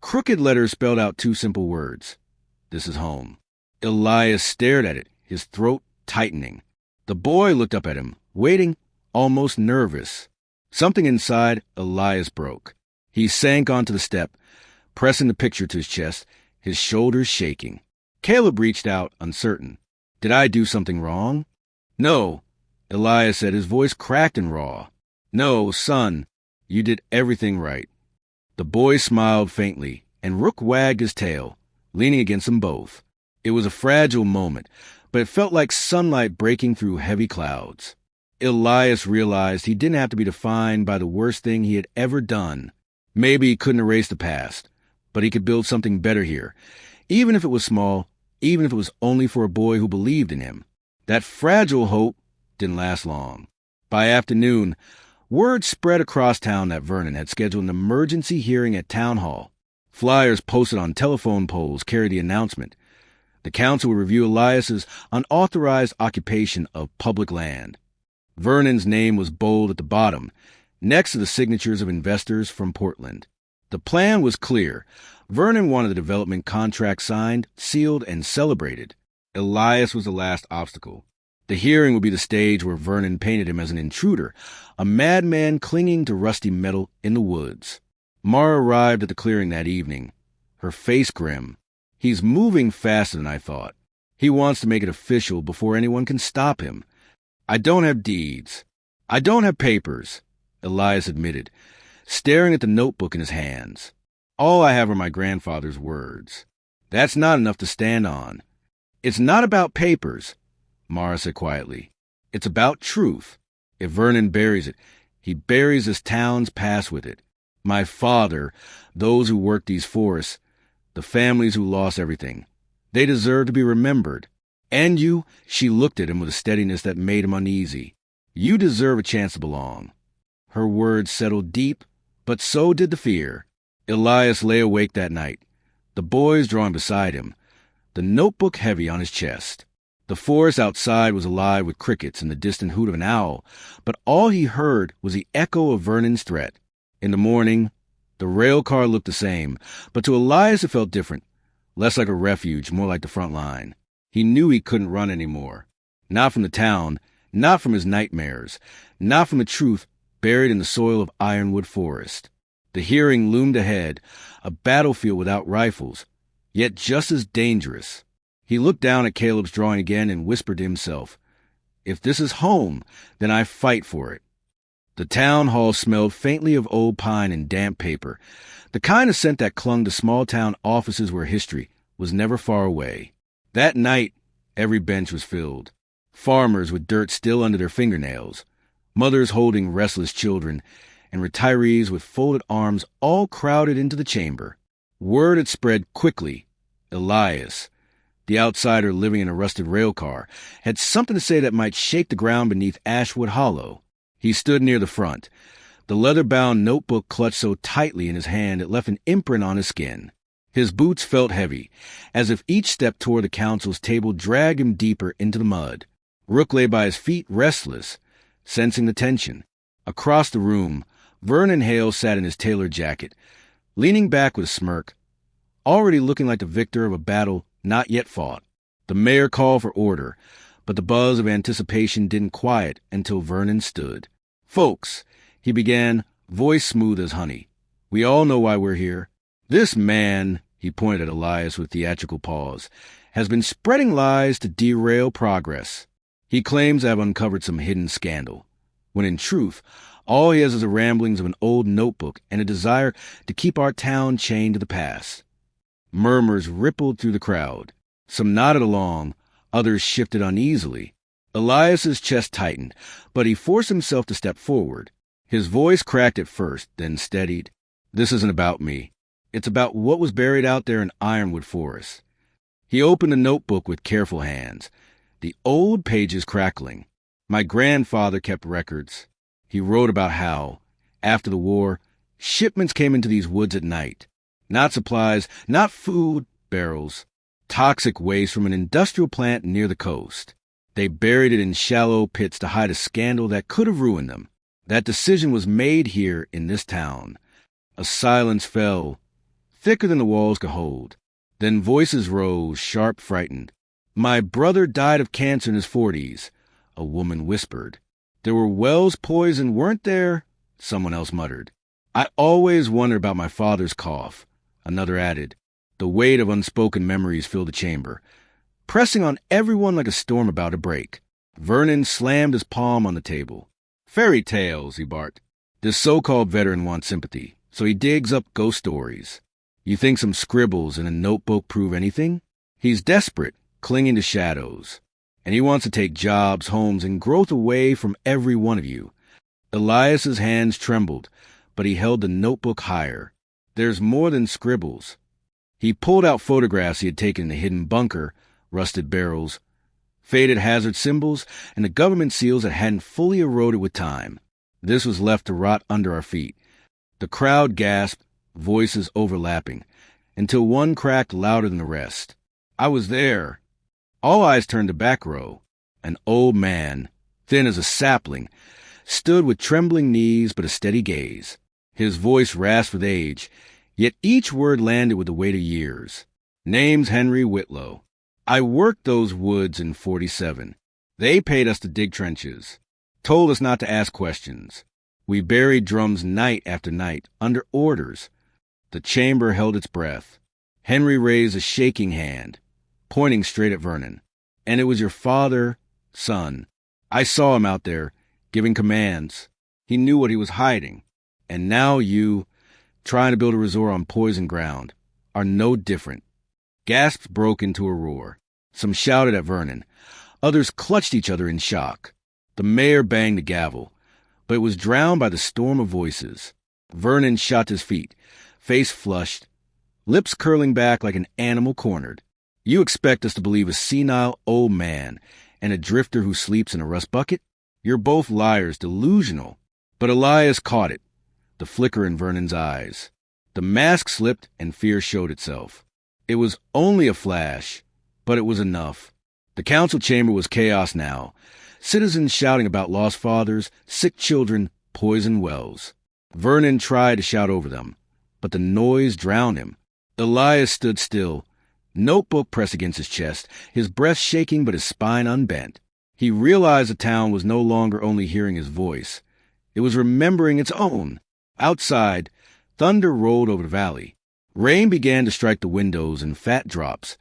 Speaker 1: Crooked letters spelled out two simple words. This is home. Elias stared at it, his throat tightening. The boy looked up at him, waiting, almost nervous. Something inside Elias broke. He sank onto the step, pressing the picture to his chest, his shoulders shaking. Caleb reached out, uncertain. Did I do something wrong? No, Elias said, his voice cracked and raw. No, son, you did everything right. The boy smiled faintly, and Rook wagged his tail, leaning against them both. It was a fragile moment, but it felt like sunlight breaking through heavy clouds. Elias realized he didn't have to be defined by the worst thing he had ever done. Maybe he couldn't erase the past, but he could build something better here, even if it was small, even if it was only for a boy who believed in him. That fragile hope didn't last long. By afternoon, word spread across town that Vernon had scheduled an emergency hearing at Town Hall. Flyers posted on telephone poles carried the announcement. The council would review Elias's unauthorized occupation of public land. Vernon's name was bold at the bottom, next to the signatures of investors from Portland. The plan was clear. Vernon wanted the development contract signed, sealed, and celebrated. Elias was the last obstacle. The hearing would be the stage where Vernon painted him as an intruder, a madman clinging to rusty metal in the woods. Mara arrived at the clearing that evening, her face grim. He's moving faster than I thought. He wants to make it official before anyone can stop him. I don't have deeds. I don't have papers, Elias admitted, staring at the notebook in his hands. All I have are my grandfather's words. That's not enough to stand on. It's not about papers, Mara said quietly. It's about truth. If Vernon buries it, he buries this town's past with it. My father, those who worked these forests, the families who lost everything. They deserve to be remembered. And you, she looked at him with a steadiness that made him uneasy. You deserve a chance to belong. Her words settled deep, but so did the fear. Elias lay awake that night, the boys drawing beside him, the notebook heavy on his chest. The forest outside was alive with crickets and the distant hoot of an owl, but all he heard was the echo of Vernon's threat. In the morning, the rail car looked the same, but to Elias it felt different, less like a refuge, more like the front line. He knew he couldn't run anymore. Not from the town, not from his nightmares, not from the truth buried in the soil of Ironwood Forest. The hearing loomed ahead, a battlefield without rifles, yet just as dangerous. He looked down at Caleb's drawing again and whispered to himself, If this is home, then I fight for it. The town hall smelled faintly of old pine and damp paper, the kind of scent that clung to small-town offices where history was never far away. That night, every bench was filled. Farmers with dirt still under their fingernails, mothers holding restless children, and retirees with folded arms all crowded into the chamber. Word had spread quickly. Elias, the outsider living in a rusted rail car, had something to say that might shake the ground beneath Ashwood Hollow. He stood near the front, the leather-bound notebook clutched so tightly in his hand it left an imprint on his skin. His boots felt heavy, as if each step toward the council's table dragged him deeper into the mud. Rook lay by his feet, restless, sensing the tension. Across the room, Vernon Hale sat in his tailored jacket, leaning back with a smirk, already looking like the victor of a battle not yet fought. The mayor called for order, but the buzz of anticipation didn't quiet until Vernon stood. Folks, he began, voice smooth as honey, we all know why we're here. This man, he pointed at Elias with theatrical pause, has been spreading lies to derail progress. He claims I have uncovered some hidden scandal, when in truth, all he has is the ramblings of an old notebook and a desire to keep our town chained to the past. Murmurs rippled through the crowd. Some nodded along, others shifted uneasily. Elias's chest tightened, but he forced himself to step forward. His voice cracked at first, then steadied. This isn't about me. It's about what was buried out there in Ironwood Forest. He opened the notebook with careful hands, the old pages crackling. My grandfather kept records. He wrote about how, after the war, shipments came into these woods at night. Not supplies, not food, barrels. Toxic waste from an industrial plant near the coast. They buried it in shallow pits to hide a scandal that could have ruined them. That decision was made here in this town. A silence fell, thicker than the walls could hold. Then voices rose, sharp, frightened. "My brother died of cancer in his 40s, a woman whispered. "There were wells poisoned, weren't there?" someone else muttered. "I always wondered about my father's cough," another added. The weight of unspoken memories filled the chamber, pressing on everyone like a storm about to break. Vernon slammed his palm on the table. "Fairy tales," he barked. "This so-called veteran wants sympathy, so he digs up ghost stories. You think some scribbles in a notebook prove anything? He's desperate, clinging to shadows. And he wants to take jobs, homes, and growth away from every one of you." Elias's hands trembled, but he held the notebook higher. "There's more than scribbles." He pulled out photographs he had taken in the hidden bunker, rusted barrels, faded hazard symbols, and the government seals that hadn't fully eroded with time. This was left to rot under our feet. The crowd gasped, voices overlapping, until one cracked louder than the rest. "I was there." All eyes turned to back row. An old man, thin as a sapling, stood with trembling knees but a steady gaze. His voice rasped with age, yet each word landed with the weight of years. "Name's Henry Whitlow. I worked those woods in 47. They paid us to dig trenches, told us not to ask questions. We buried drums night after night, under orders." The chamber held its breath. Henry raised a shaking hand, pointing straight at Vernon. "And it was your father, son. I saw him out there, giving commands. He knew what he was hiding. And now you, trying to build a resort on poisoned ground, are no different." Gasps broke into a roar. Some shouted at Vernon. Others clutched each other in shock. The mayor banged the gavel, but it was drowned by the storm of voices. Vernon shot to his feet, face flushed, lips curling back like an animal cornered. "You expect us to believe a senile old man and a drifter who sleeps in a rust bucket? You're both liars, delusional." But Elias caught it, the flicker in Vernon's eyes. The mask slipped and fear showed itself. It was only a flash, but it was enough. The council chamber was chaos now. Citizens shouting about lost fathers, sick children, poisoned wells. Vernon tried to shout over them, but the noise drowned him. Elias stood still, notebook pressed against his chest, his breath shaking but his spine unbent. He realized the town was no longer only hearing his voice. It was remembering its own. Outside, thunder rolled over the valley. Rain began to strike the windows in fat drops,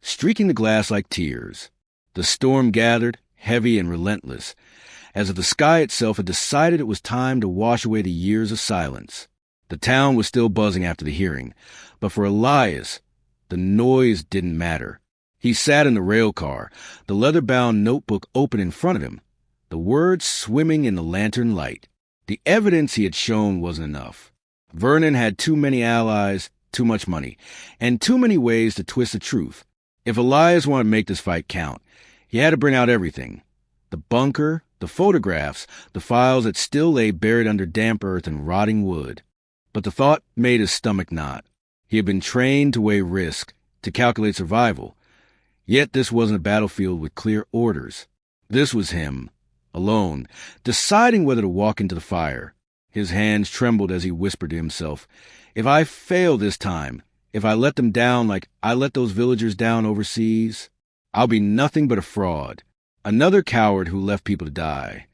Speaker 1: streaking the glass like tears. The storm gathered, heavy and relentless, as if the sky itself had decided it was time to wash away the years of silence. The town was still buzzing after the hearing, but for Elias, the noise didn't matter. He sat in the rail car, the leather-bound notebook open in front of him, the words swimming in the lantern light. The evidence he had shown wasn't enough. Vernon had too many allies, too much money, and too many ways to twist the truth. If Elias wanted to make this fight count, he had to bring out everything. The bunker, the photographs, the files that still lay buried under damp earth and rotting wood. But the thought made his stomach knot. He had been trained to weigh risk, to calculate survival. Yet this wasn't a battlefield with clear orders. This was him, alone, deciding whether to walk into the fire. His hands trembled as he whispered to himself, "If I fail this time, if I let them down like I let those villagers down overseas, I'll be nothing but a fraud, another coward who left people to die."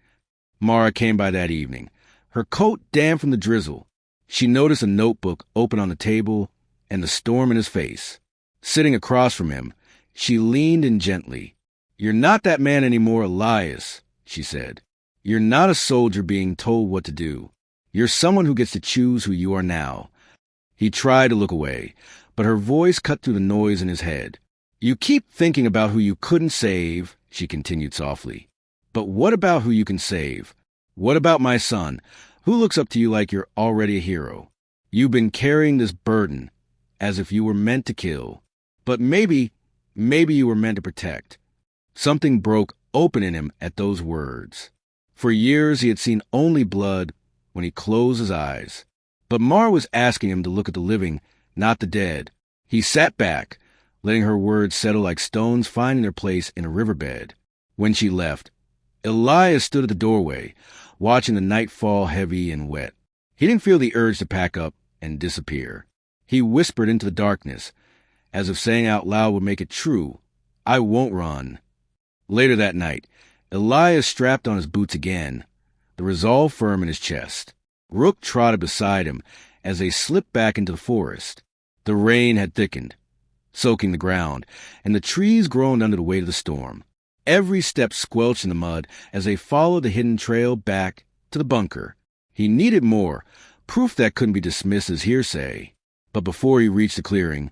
Speaker 1: Mara came by that evening, her coat damp from the drizzle. She noticed a notebook open on the table and the storm in his face. Sitting across from him, she leaned in gently. "You're not that man anymore, Elias," she said. "You're not a soldier being told what to do. You're someone who gets to choose who you are now." He tried to look away, but her voice cut through the noise in his head. "You keep thinking about who you couldn't save," she continued softly. "But what about who you can save? What about my son, who looks up to you like you're already a hero? You've been carrying this burden, as if you were meant to kill. But maybe you were meant to protect." Something broke open in him at those words. For years he had seen only blood when he closed his eyes. But Mar was asking him to look at the living, not the dead. He sat back, letting her words settle like stones finding their place in a riverbed. When she left, Elias stood at the doorway, watching the night fall heavy and wet. He didn't feel the urge to pack up and disappear. He whispered into the darkness, as if saying out loud would make it true, "I won't run." Later that night, Elias strapped on his boots again, the resolve firm in his chest. Rook trotted beside him as they slipped back into the forest. The rain had thickened, soaking the ground, and the trees groaned under the weight of the storm. Every step squelched in the mud as they followed the hidden trail back to the bunker. He needed more, proof that couldn't be dismissed as hearsay. But before he reached the clearing,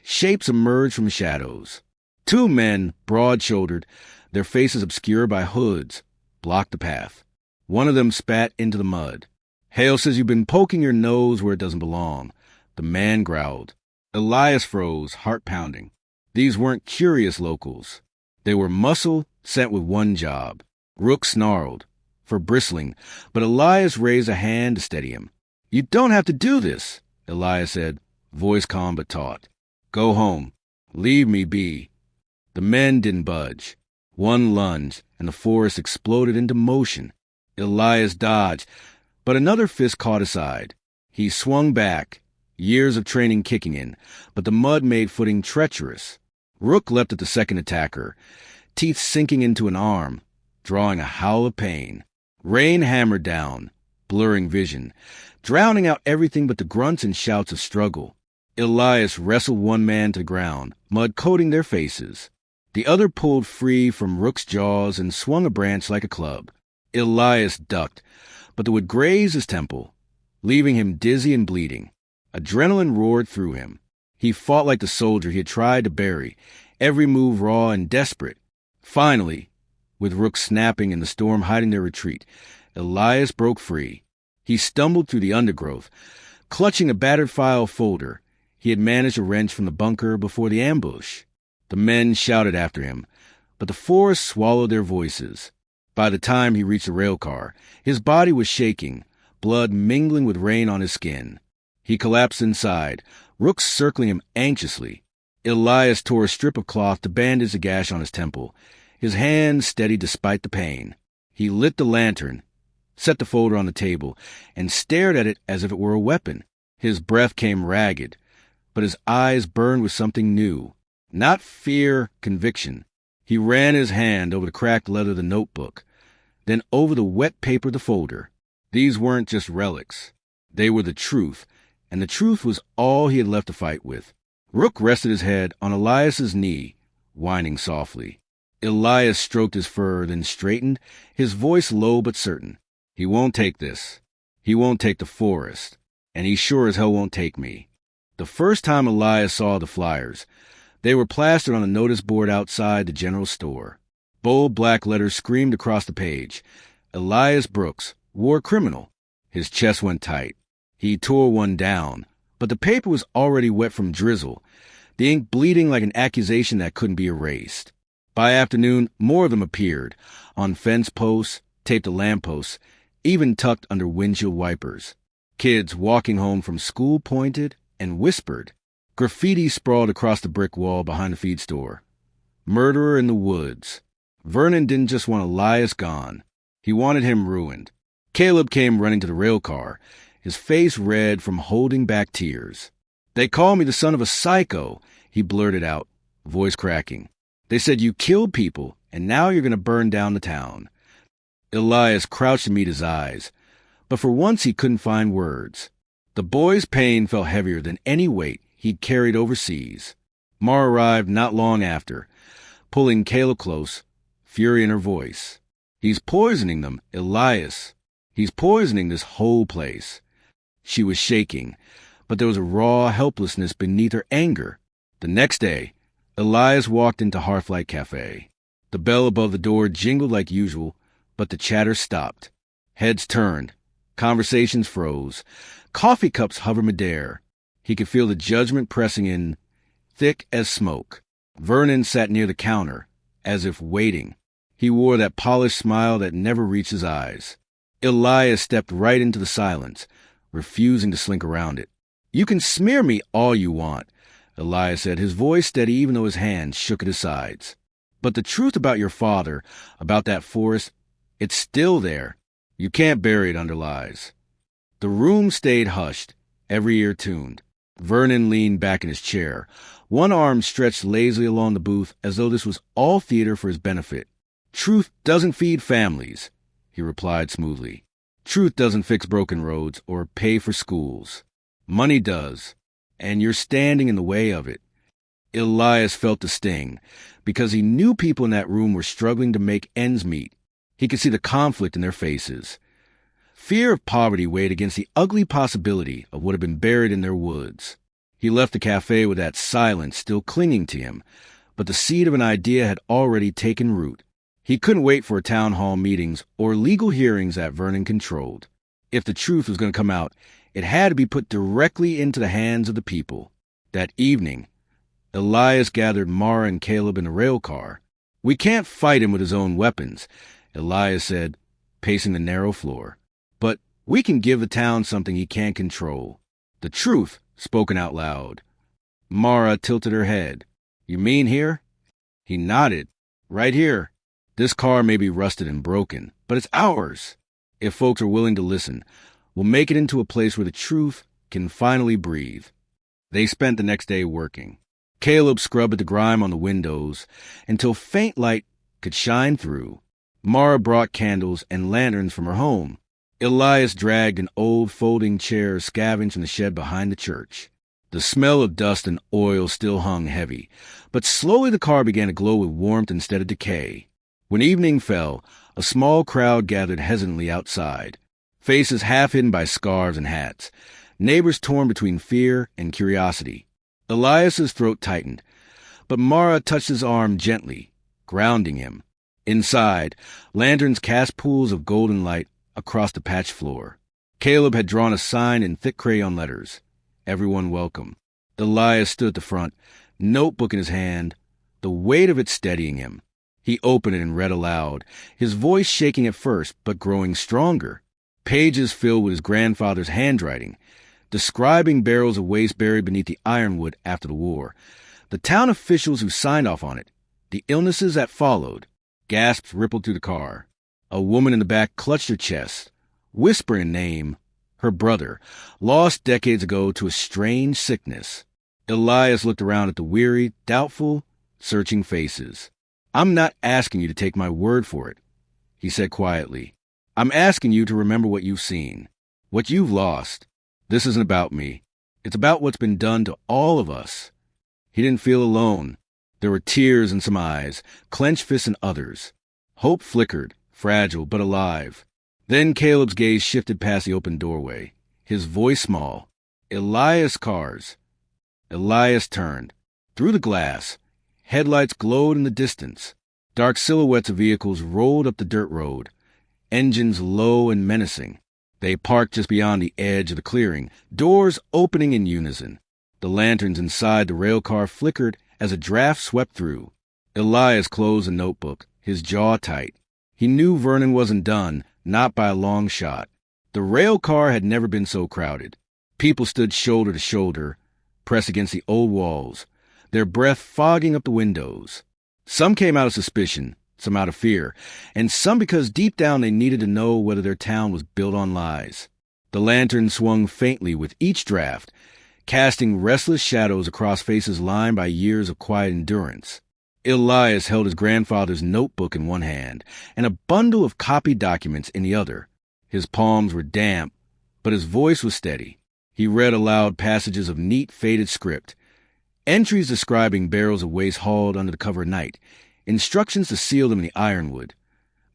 Speaker 1: shapes emerged from the shadows. Two men, broad-shouldered, their faces obscured by hoods, blocked the path. One of them spat into the mud. "Hale says you've been poking your nose where it doesn't belong," the man growled. Elias froze, heart pounding. These weren't curious locals. They were muscle sent with one job. Rook snarled, for bristling, but Elias raised a hand to steady him. "You don't have to do this," Elias said, voice calm but taut. "Go home. Leave me be." The men didn't budge. One lunged, and the forest exploded into motion. Elias dodged, but another fist caught his side. He swung back, years of training kicking in, but the mud made footing treacherous. Rook leapt at the second attacker, teeth sinking into an arm, drawing a howl of pain. Rain hammered down, blurring vision, drowning out everything but the grunts and shouts of struggle. Elias wrestled one man to the ground, mud coating their faces. The other pulled free from Rook's jaws and swung a branch like a club. Elias ducked, but it would graze his temple, leaving him dizzy and bleeding. Adrenaline roared through him. He fought like the soldier he had tried to bury, every move raw and desperate. Finally, with Rook snapping and the storm hiding their retreat, Elias broke free. He stumbled through the undergrowth, clutching a battered file folder he had managed to wrench from the bunker before the ambush. The men shouted after him, but the forest swallowed their voices. By the time he reached the rail car, his body was shaking, blood mingling with rain on his skin. He collapsed inside, Rook circling him anxiously. Elias tore a strip of cloth to bandage a gash on his temple, his hand steady despite the pain. He lit the lantern, set the folder on the table, and stared at it as if it were a weapon. His breath came ragged, but his eyes burned with something new. Not fear, conviction. He ran his hand over the cracked leather of the notebook, then over the wet paper of the folder. These weren't just relics. They were the truth, and the truth was all he had left to fight with. Rook rested his head on Elias's knee, whining softly. Elias stroked his fur, then straightened, his voice low but certain. "He won't take this. He won't take the forest. And he sure as hell won't take me." The first time Elias saw the flyers, they were plastered on a notice board outside the general store. Bold black letters screamed across the page. Elias Brooks, war criminal. His chest went tight. He tore one down, but the paper was already wet from drizzle, the ink bleeding like an accusation that couldn't be erased. By afternoon, more of them appeared, on fence posts, taped to lampposts, even tucked under windshield wipers. Kids walking home from school pointed and whispered. Graffiti sprawled across the brick wall behind the feed store. "Murderer in the woods." Vernon didn't just want Elias gone. He wanted him ruined. Caleb came running to the rail car, his face red from holding back tears. "They call me the son of a psycho," he blurted out, voice cracking. "They said you killed people, and now you're going to burn down the town." Elias crouched to meet his eyes, but for once he couldn't find words. The boy's pain felt heavier than any weight he'd carried overseas. Ma arrived not long after, pulling Caleb close, fury in her voice. "He's poisoning them, Elias. He's poisoning this whole place." She was shaking, but there was a raw helplessness beneath her anger. The next day, Elias walked into Hearthlight Cafe. The bell above the door jingled like usual, but the chatter stopped. Heads turned. Conversations froze. Coffee cups hovered midair. He could feel the judgment pressing in, thick as smoke. Vernon sat near the counter, as if waiting. He wore that polished smile that never reached his eyes. Elias stepped right into the silence, refusing to slink around it. "You can smear me all you want," Elias said, his voice steady even though his hands shook at his sides. "But the truth about your father, about that forest, it's still there. You can't bury it under lies." The room stayed hushed, every ear tuned. Vernon leaned back in his chair, one arm stretched lazily along the booth as though this was all theater for his benefit. "Truth doesn't feed families," he replied smoothly. "Truth doesn't fix broken roads or pay for schools. Money does, and you're standing in the way of it." Elias felt the sting, because he knew people in that room were struggling to make ends meet. He could see the conflict in their faces. Fear of poverty weighed against the ugly possibility of what had been buried in their woods. He left the cafe with that silence still clinging to him, but the seed of an idea had already taken root. He couldn't wait for town hall meetings or legal hearings that Vernon controlled. If the truth was going to come out, it had to be put directly into the hands of the people. That evening, Elias gathered Mara and Caleb in the rail car. "We can't fight him with his own weapons," Elias said, pacing the narrow floor. "But we can give the town something he can't control. The truth, spoken out loud." Mara tilted her head. "You mean here?" He nodded. "Right here. This car may be rusted and broken, but it's ours. If folks are willing to listen, we'll make it into a place where the truth can finally breathe." They spent the next day working. Caleb scrubbed at the grime on the windows until faint light could shine through. Mara brought candles and lanterns from her home. Elias dragged an old folding chair scavenged from the shed behind the church. The smell of dust and oil still hung heavy, but slowly the car began to glow with warmth instead of decay. When evening fell, a small crowd gathered hesitantly outside, faces half hidden by scarves and hats, neighbors torn between fear and curiosity. Elias's throat tightened, but Mara touched his arm gently, grounding him. Inside, lanterns cast pools of golden light across the patched floor. Caleb had drawn a sign in thick crayon letters, "Everyone welcome." Elias stood at the front, notebook in his hand, the weight of it steadying him. He opened it and read aloud, his voice shaking at first, but growing stronger. Pages filled with his grandfather's handwriting, describing barrels of waste buried beneath the ironwood after the war, the town officials who signed off on it, the illnesses that followed. Gasps rippled through the car. A woman in the back clutched her chest, whispering a name, her brother, lost decades ago to a strange sickness. Elias looked around at the weary, doubtful, searching faces. "I'm not asking you to take my word for it," he said quietly. "I'm asking you to remember what you've seen, what you've lost. This isn't about me. It's about what's been done to all of us." He didn't feel alone. There were tears in some eyes, clenched fists in others. Hope flickered, fragile but alive. Then Caleb's gaze shifted past the open doorway, his voice small. "Elias cars." Elias turned. Through the glass, headlights glowed in the distance. Dark silhouettes of vehicles rolled up the dirt road, engines low and menacing. They parked just beyond the edge of the clearing, doors opening in unison. The lanterns inside the rail car flickered as a draft swept through. Elias closed the notebook, his jaw tight. He knew Vernon wasn't done, not by a long shot. The rail car had never been so crowded. People stood shoulder to shoulder, pressed against the old walls, their breath fogging up the windows. Some came out of suspicion, some out of fear, and some because deep down they needed to know whether their town was built on lies. The lantern swung faintly with each draft, casting restless shadows across faces lined by years of quiet endurance. Elias held his grandfather's notebook in one hand and a bundle of copied documents in the other. His palms were damp, but his voice was steady. He read aloud passages of neat, faded script, entries describing barrels of waste hauled under the cover of night, instructions to seal them in the ironwood,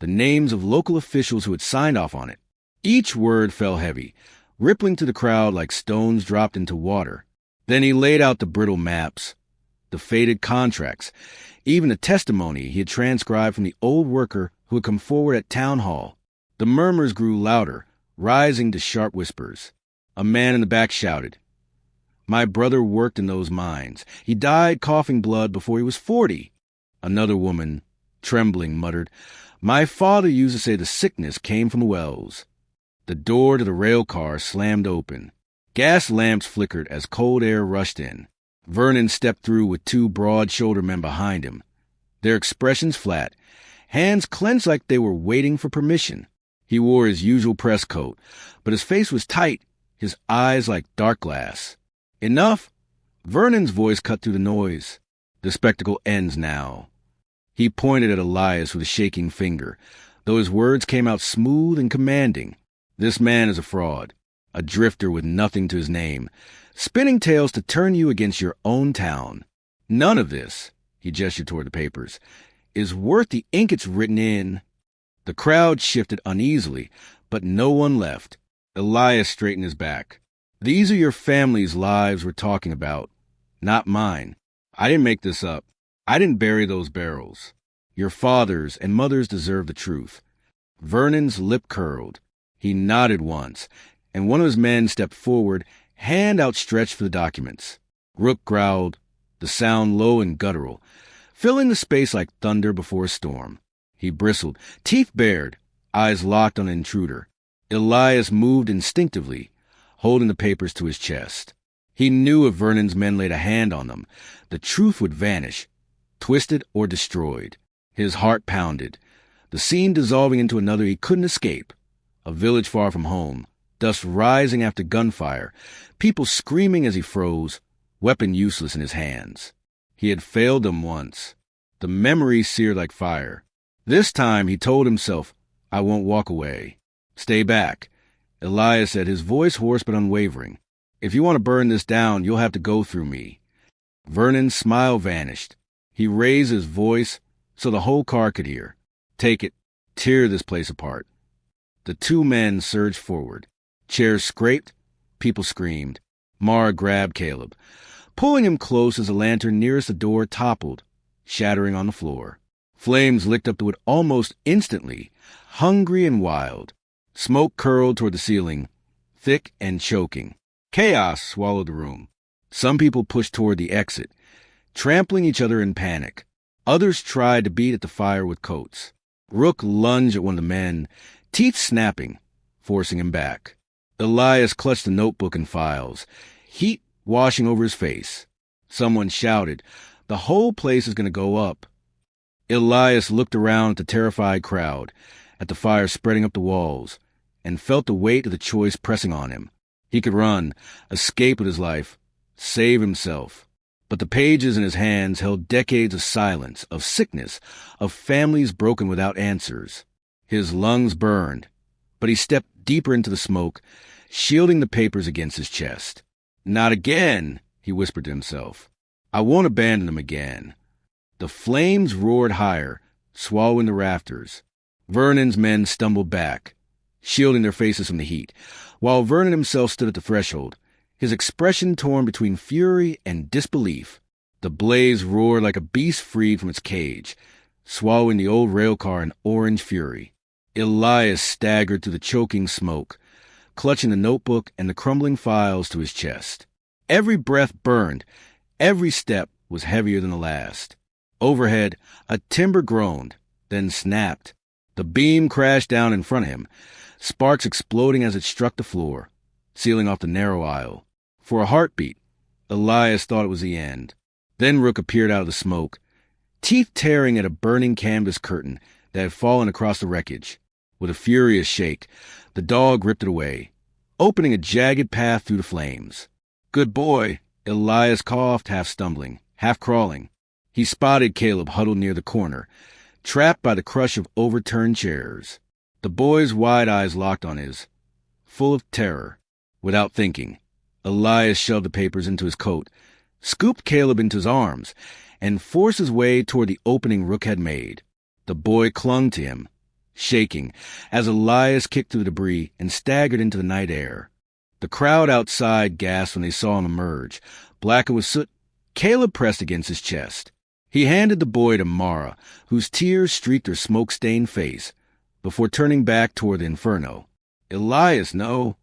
Speaker 1: the names of local officials who had signed off on it. Each word fell heavy, rippling through the crowd like stones dropped into water. Then he laid out the brittle maps, the faded contracts, even the testimony he had transcribed from the old worker who had come forward at town hall. The murmurs grew louder, rising to sharp whispers. A man in the back shouted, "My brother worked in those mines. He died coughing blood before he was 40. Another woman, trembling, muttered, "My father used to say the sickness came from the wells." The door to the rail car slammed open. Gas lamps flickered as cold air rushed in. Vernon stepped through with two broad-shouldered men behind him, their expressions flat, hands clenched like they were waiting for permission. He wore his usual press coat, but his face was tight, his eyes like dark glass. Enough! Vernon's voice cut through the noise. The spectacle ends now. He pointed at Elias with a shaking finger, though his words came out smooth and commanding. This man is a fraud, a drifter with nothing to his name, spinning tales to turn you against your own town. None of this, he gestured toward the papers, is worth the ink it's written in. The crowd shifted uneasily, but no one left. Elias straightened his back. These are your family's lives we're talking about, not mine. I didn't make this up. I didn't bury those barrels. Your fathers and mothers deserve the truth. Vernon's lip curled. He nodded once, and one of his men stepped forward, hand outstretched for the documents. Rook growled, the sound low and guttural, filling the space like thunder before a storm. He bristled, teeth bared, eyes locked on an intruder. Elias moved instinctively, holding the papers to his chest. He knew if Vernon's men laid a hand on them, the truth would vanish, twisted or destroyed. His heart pounded, the scene dissolving into another he couldn't escape. A village far from home, dust rising after gunfire, people screaming as he froze, weapon useless in his hands. He had failed them once. The memory seared like fire. This time, he told himself, I won't walk away. Stay back. Elias said, his voice hoarse but unwavering. If you want to burn this down, you'll have to go through me. Vernon's smile vanished. He raised his voice so the whole car could hear. Take it. Tear this place apart. The two men surged forward. Chairs scraped. People screamed. Mara grabbed Caleb, pulling him close as the lantern nearest the door toppled, shattering on the floor. Flames licked up the wood almost instantly, hungry and wild. Smoke curled toward the ceiling, thick and choking. Chaos swallowed the room. Some people pushed toward the exit, trampling each other in panic. Others tried to beat at the fire with coats. Rook lunged at one of the men, teeth snapping, forcing him back. Elias clutched the notebook and files, heat washing over his face. Someone shouted, the whole place is going to go up. Elias looked around at the terrified crowd, at the fire spreading up the walls, and felt the weight of the choice pressing on him. He could run, escape with his life, save himself. But the pages in his hands held decades of silence, of sickness, of families broken without answers. His lungs burned, but he stepped deeper into the smoke, shielding the papers against his chest. Not again, he whispered to himself. I won't abandon them again. The flames roared higher, swallowing the rafters. Vernon's men stumbled back, shielding their faces from the heat, while Vernon himself stood at the threshold, his expression torn between fury and disbelief. The blaze roared like a beast freed from its cage, swallowing the old railcar in orange fury. Elias staggered through the choking smoke, clutching the notebook and the crumbling files to his chest. Every breath burned, every step was heavier than the last. Overhead, a timber groaned, then snapped. The beam crashed down in front of him, sparks exploding as it struck the floor, sealing off the narrow aisle. For a heartbeat, Elias thought it was the end. Then Rook appeared out of the smoke, teeth tearing at a burning canvas curtain that had fallen across the wreckage. With a furious shake, the dog ripped it away, opening a jagged path through the flames. Good boy, Elias coughed, half stumbling, half crawling. He spotted Caleb huddled near the corner, trapped by the crush of overturned chairs. The boy's wide eyes locked on his, full of terror. Without thinking, Elias shoved the papers into his coat, scooped Caleb into his arms, and forced his way toward the opening Rook had made. The boy clung to him, shaking, as Elias kicked through the debris and staggered into the night air. The crowd outside gasped when they saw him emerge. Blackened with soot, Caleb pressed against his chest. He handed the boy to Mara, whose tears streaked her smoke-stained face, before turning back toward the inferno. Elias, no!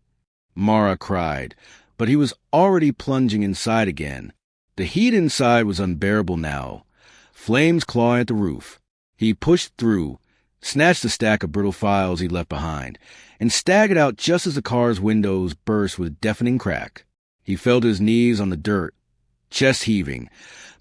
Speaker 1: Mara cried, but he was already plunging inside again. The heat inside was unbearable now, flames clawing at the roof. He pushed through, snatched the stack of brittle files he'd left behind, and staggered out just as the car's windows burst with a deafening crack. He fell to his knees on the dirt, chest heaving,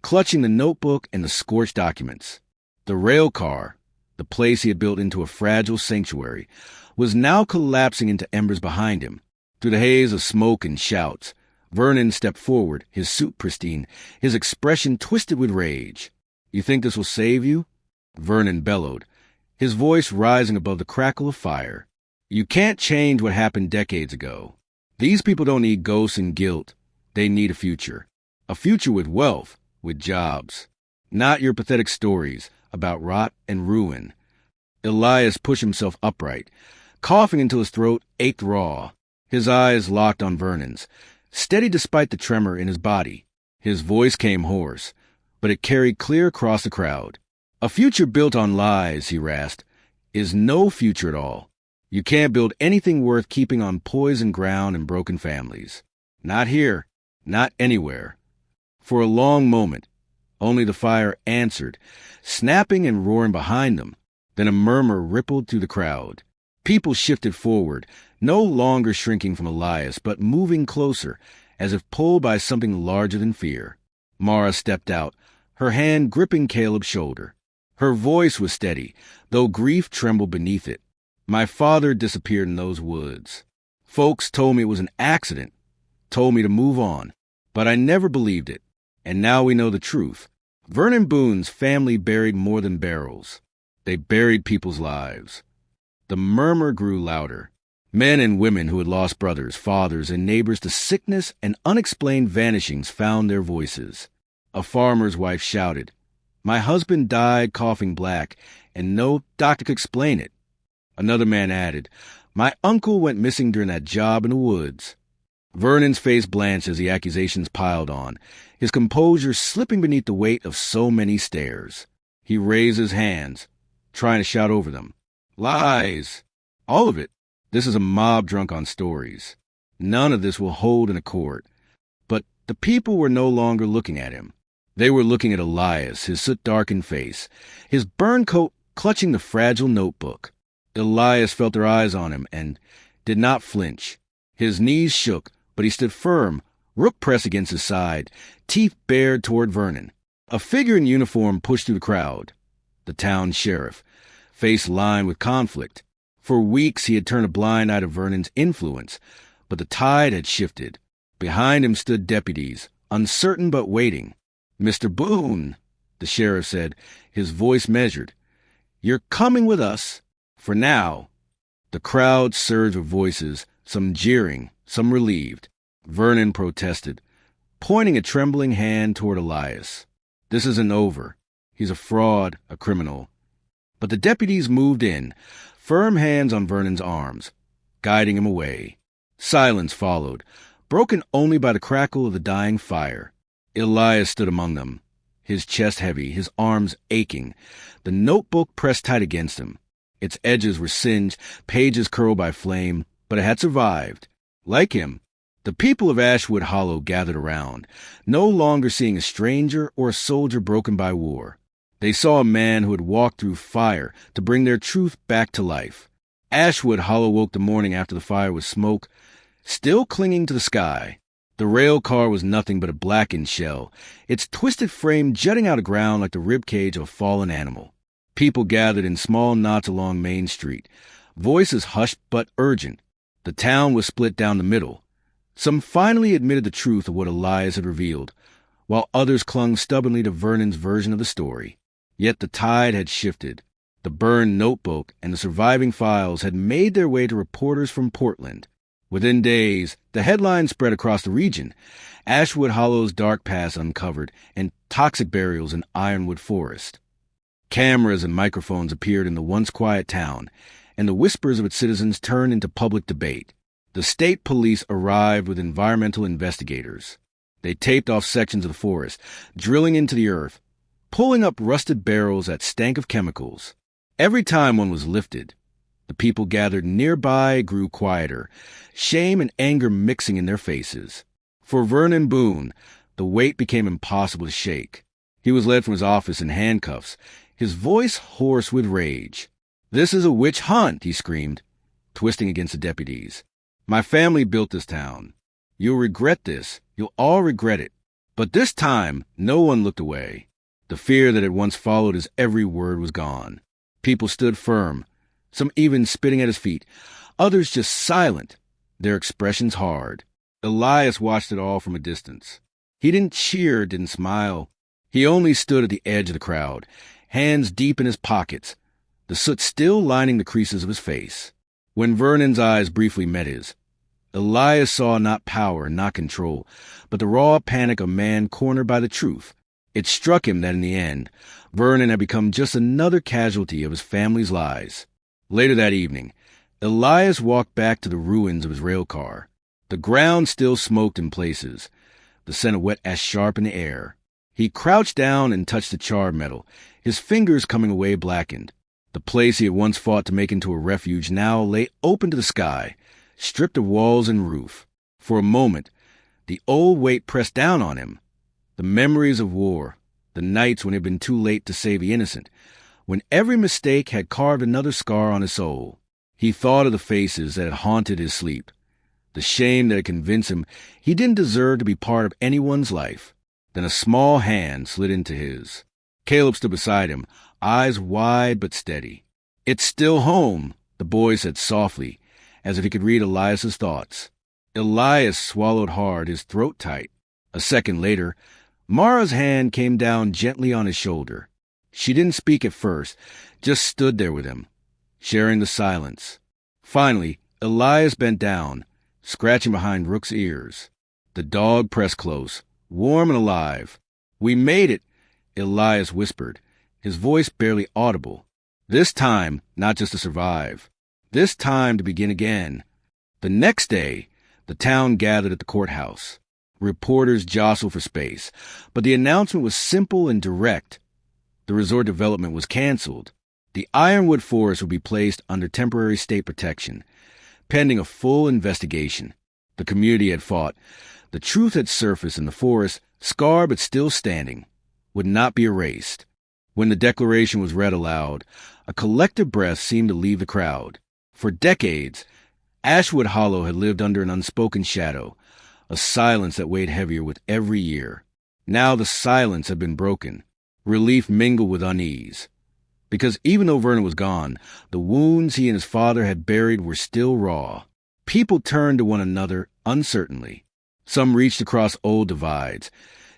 Speaker 1: clutching the notebook and the scorched documents. The rail car, the place he had built into a fragile sanctuary, was now collapsing into embers behind him. Through the haze of smoke and shouts, Vernon stepped forward, his suit pristine, his expression twisted with rage. "You think this will save you?" Vernon bellowed, his voice rising above the crackle of fire. "You can't change what happened decades ago. These people don't need ghosts and guilt. They need a future. A future with wealth, with jobs. Not your pathetic stories about rot and ruin." Elias pushed himself upright, coughing until his throat ached raw. His eyes locked on Vernon's, steady despite the tremor in his body. His voice came hoarse, but it carried clear across the crowd. "A future built on lies," he rasped, "is no future at all. You can't build anything worth keeping on poisoned ground and broken families. Not here, not anywhere." For a long moment, only the fire answered, snapping and roaring behind them. Then a murmur rippled through the crowd. People shifted forward, no longer shrinking from Elias, but moving closer, as if pulled by something larger than fear. Mara stepped out, her hand gripping Caleb's shoulder. Her voice was steady, though grief trembled beneath it. "My father disappeared in those woods. Folks told me it was an accident, told me to move on, but I never believed it. And now we know the truth. Vernon Boone's family buried more than barrels. They buried people's lives." The murmur grew louder. Men and women who had lost brothers, fathers, and neighbors to sickness and unexplained vanishings found their voices. A farmer's wife shouted, "My husband died coughing black, and no doctor could explain it." Another man added, "My uncle went missing during that job in the woods." Vernon's face blanched as the accusations piled on, his composure slipping beneath the weight of so many stares. He raised his hands, trying to shout over them. "Lies! All of it. This is a mob drunk on stories. None of this will hold in a court." But the people were no longer looking at him. They were looking at Elias, his soot-darkened face, his burned coat clutching the fragile notebook. Elias felt their eyes on him and did not flinch. His knees shook, but he stood firm, rook pressed against his side, teeth bared toward Vernon. A figure in uniform pushed through the crowd. The town sheriff, face lined with conflict. For weeks he had turned a blind eye to Vernon's influence, but the tide had shifted. Behind him stood deputies, uncertain but waiting. "Mr. Boone," the sheriff said, his voice measured, "you're coming with us. For now." The crowd surged with voices, some jeering, some relieved. Vernon protested, pointing a trembling hand toward Elias. "This isn't over. He's a fraud, a criminal." But the deputies moved in, firm hands on Vernon's arms, guiding him away. Silence followed, broken only by the crackle of the dying fire. Elias stood among them, his chest heavy, his arms aching, the notebook pressed tight against him. Its edges were singed, pages curled by flame, but it had survived. Like him, the people of Ashwood Hollow gathered around, no longer seeing a stranger or a soldier broken by war. They saw a man who had walked through fire to bring their truth back to life. Ashwood Hollow woke the morning after the fire with smoke, still clinging to the sky. The rail car was nothing but a blackened shell, its twisted frame jutting out of ground like the ribcage of a fallen animal. People gathered in small knots along Main Street, voices hushed but urgent. The town was split down the middle. Some finally admitted the truth of what Elias had revealed, while others clung stubbornly to Vernon's version of the story. Yet the tide had shifted. The burned notebook and the surviving files had made their way to reporters from Portland. Within days, the headlines spread across the region. Ashwood Hollow's dark past uncovered, and toxic burials in Ironwood Forest. Cameras and microphones appeared in the once quiet town, and the whispers of its citizens turned into public debate. The state police arrived with environmental investigators. They taped off sections of the forest, drilling into the earth, pulling up rusted barrels that stank of chemicals. Every time one was lifted, the people gathered nearby grew quieter, shame and anger mixing in their faces. For Vernon Boone, the weight became impossible to shake. He was led from his office in handcuffs, his voice hoarse with rage. "This is a witch hunt," he screamed, twisting against the deputies. "My family built this town. You'll regret this. You'll all regret it." But this time, no one looked away. The fear that had once followed his every word was gone. People stood firm, some even spitting at his feet, others just silent, their expressions hard. Elias watched it all from a distance. He didn't cheer, didn't smile. He only stood at the edge of the crowd, hands deep in his pockets, the soot still lining the creases of his face. When Vernon's eyes briefly met his, Elias saw not power, not control, but the raw panic of a man cornered by the truth. It struck him that in the end, Vernon had become just another casualty of his family's lies. Later that evening, Elias walked back to the ruins of his rail car. The ground still smoked in places, the scent of wet ash sharp in the air. He crouched down and touched the charred metal, his fingers coming away blackened. The place he had once fought to make into a refuge now lay open to the sky, stripped of walls and roof. For a moment, the old weight pressed down on him. The memories of war, the nights when it had been too late to save the innocent, when every mistake had carved another scar on his soul. He thought of the faces that had haunted his sleep, the shame that had convinced him he didn't deserve to be part of anyone's life. Then a small hand slid into his. Caleb stood beside him, eyes wide but steady. "It's still home," the boy said softly, as if he could read Elias's thoughts. Elias swallowed hard, his throat tight. A second later, Mara's hand came down gently on his shoulder. She didn't speak at first, just stood there with him, sharing the silence. Finally, Elias bent down, scratching behind Rook's ears. The dog pressed close, warm and alive. "We made it," Elias whispered, his voice barely audible. This time, not just to survive. This time to begin again. The next day, the town gathered at the courthouse. Reporters jostled for space, but the announcement was simple and direct. The resort development was canceled. The Ironwood Forest would be placed under temporary state protection, pending a full investigation. The community had fought. The truth had surfaced, and the forest, scarred but still standing, would not be erased. When the declaration was read aloud, a collective breath seemed to leave the crowd. For decades, Ashwood Hollow had lived under an unspoken shadow, a silence that weighed heavier with every year. Now the silence had been broken. Relief mingled with unease. Because even though Vernon was gone, the wounds he and his father had buried were still raw. People turned to one another uncertainly. Some reached across old divides,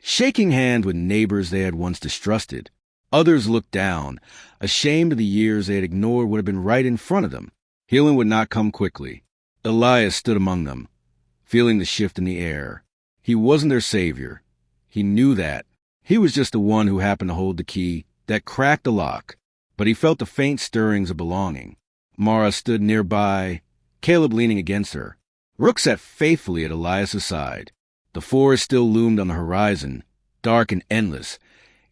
Speaker 1: shaking hands with neighbors they had once distrusted. Others looked down, ashamed of the years they had ignored what had been right in front of them. Healing would not come quickly. Elias stood among them, feeling the shift in the air. He wasn't their savior. He knew that. He was just the one who happened to hold the key that cracked the lock. But he felt the faint stirrings of belonging. Mara stood nearby, Caleb leaning against her. Rook sat faithfully at Elias's side. The forest still loomed on the horizon, dark and endless,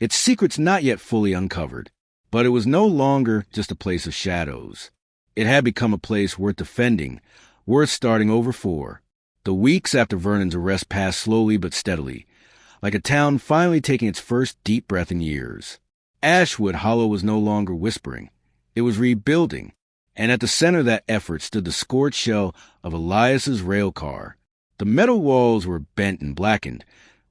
Speaker 1: its secrets not yet fully uncovered. But it was no longer just a place of shadows. It had become a place worth defending, worth starting over for. The weeks after Vernon's arrest passed slowly but steadily, like a town finally taking its first deep breath in years. Ashwood Hollow was no longer whispering. It was rebuilding, and at the center of that effort stood the scorched shell of Elias's rail car. The metal walls were bent and blackened,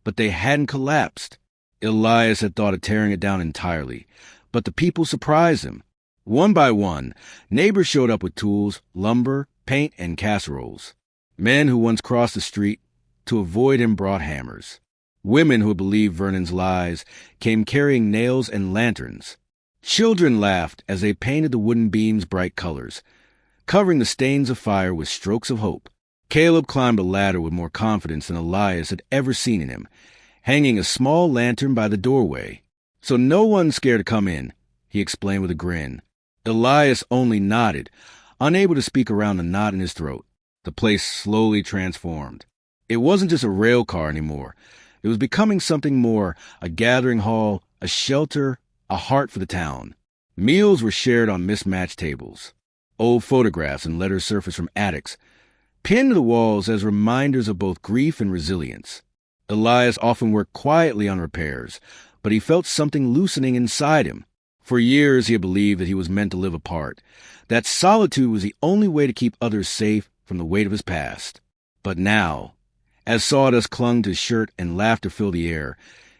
Speaker 1: but they hadn't collapsed. Elias had thought of tearing it down entirely, but the people surprised him. One by one, neighbors showed up with tools, lumber, paint, and casseroles. Men who once crossed the street to avoid him brought hammers. Women who had believed Vernon's lies came carrying nails and lanterns. Children laughed as they painted the wooden beams bright colors, covering the stains of fire with strokes of hope. Caleb climbed a ladder with more confidence than Elias had ever seen in him, hanging a small lantern by the doorway. "So no one's scared to come in," he explained with a grin. Elias only nodded, unable to speak around the knot in his throat. The place slowly transformed. It wasn't just a rail car anymore. It was becoming something more, a gathering hall, a shelter, a heart for the town. Meals were shared on mismatched tables. Old photographs and letters surfaced from attics, pinned to the walls as reminders of both grief and resilience. Elias often worked quietly on repairs, but he felt something loosening inside him. For years he had believed that he was meant to live apart, that solitude was the only way to keep others safe from the weight of his past. But now, as sawdust clung to his shirt and laughter filled the air,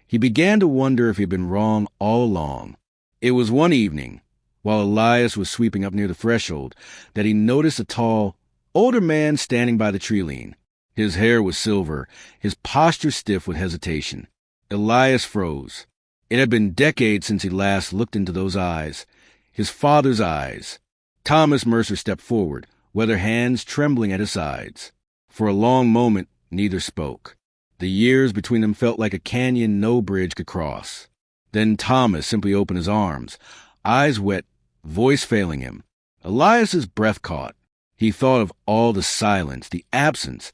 Speaker 1: he began to wonder if he had been wrong all along. It was one evening, while Elias was sweeping up near the threshold, that he noticed a tall, older man standing by the tree lean. His hair was silver, his posture stiff with hesitation. Elias froze. It had been decades since he last looked into those eyes. His father's eyes. Thomas Mercer stepped forward, weather hands trembling at his sides. For a long moment, neither spoke. The years between them felt like a canyon no bridge could cross. Then Thomas simply opened his arms, eyes wet, voice failing him. Elias's breath caught. He thought of all the silence, the absence,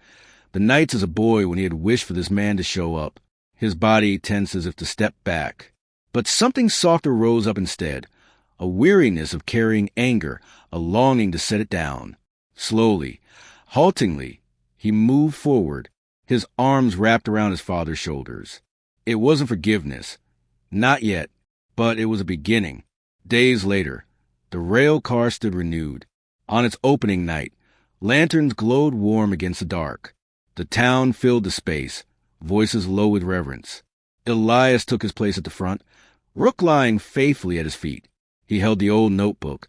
Speaker 1: the nights as a boy when he had wished for this man to show up. His body tensed as if to step back. But something softer rose up instead, a weariness of carrying anger, a longing to set it down. Slowly, haltingly, he moved forward, his arms wrapped around his father's shoulders. It wasn't forgiveness. Not yet, but it was a beginning. Days later, the rail car stood renewed. On its opening night, lanterns glowed warm against the dark. The town filled the space, voices low with reverence. Elias took his place at the front, Rook lying faithfully at his feet. He held the old notebook,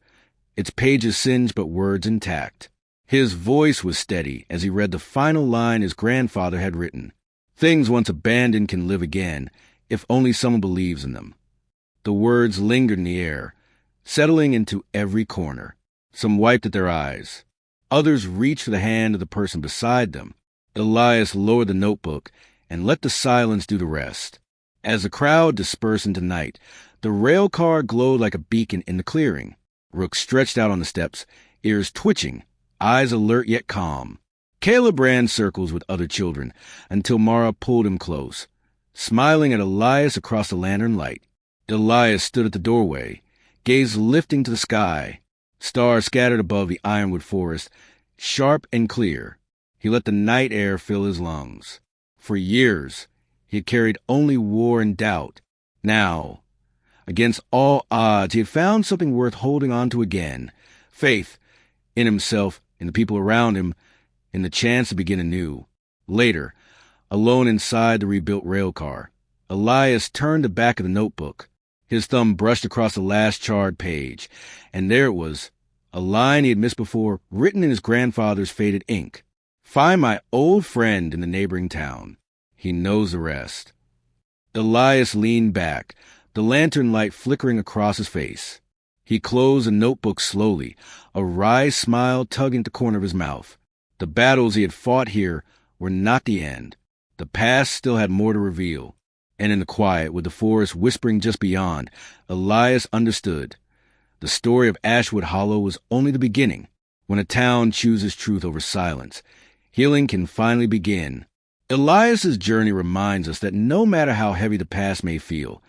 Speaker 1: its pages singed but words intact. His voice was steady as he read the final line his grandfather had written. Things once abandoned can live again, if only someone believes in them. The words lingered in the air, settling into every corner. Some wiped at their eyes. Others reached for the hand of the person beside them. Elias lowered the notebook and let the silence do the rest. As the crowd dispersed into night, the rail car glowed like a beacon in the clearing. Rook stretched out on the steps, ears twitching, eyes alert yet calm. Caleb ran circles with other children until Mara pulled him close, smiling at Elias across the lantern light. Elias stood at the doorway, gaze lifting to the sky. Stars scattered above the ironwood forest, sharp and clear. He let the night air fill his lungs. For years, he had carried only war and doubt. Now, against all odds, he had found something worth holding on to again. Faith in himself, in the people around him, in the chance to begin anew. Later, alone inside the rebuilt rail car, Elias turned the back of the notebook. His thumb brushed across the last charred page, and there it was, a line he had missed before, written in his grandfather's faded ink. Find my old friend in the neighboring town. He knows the rest. Elias leaned back, the lantern light flickering across his face. He closed the notebook slowly, a wry smile tugging at the corner of his mouth. The battles he had fought here were not the end. The past still had more to reveal. And in the quiet, with the forest whispering just beyond, Elias understood. The story of Ashwood Hollow was only the beginning. When a town chooses truth over silence, healing can finally begin. Elias's journey reminds us that no matter how heavy the past may feel,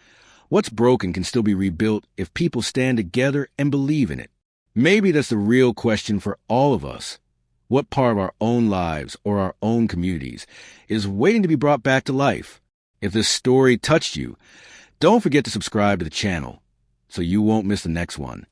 Speaker 1: what's broken can still be rebuilt if people stand together and believe in it. Maybe that's the real question for all of us. What part of our own lives or our own communities is waiting to be brought back to life? If this story touched you, don't forget to subscribe to the channel so you won't miss the next one.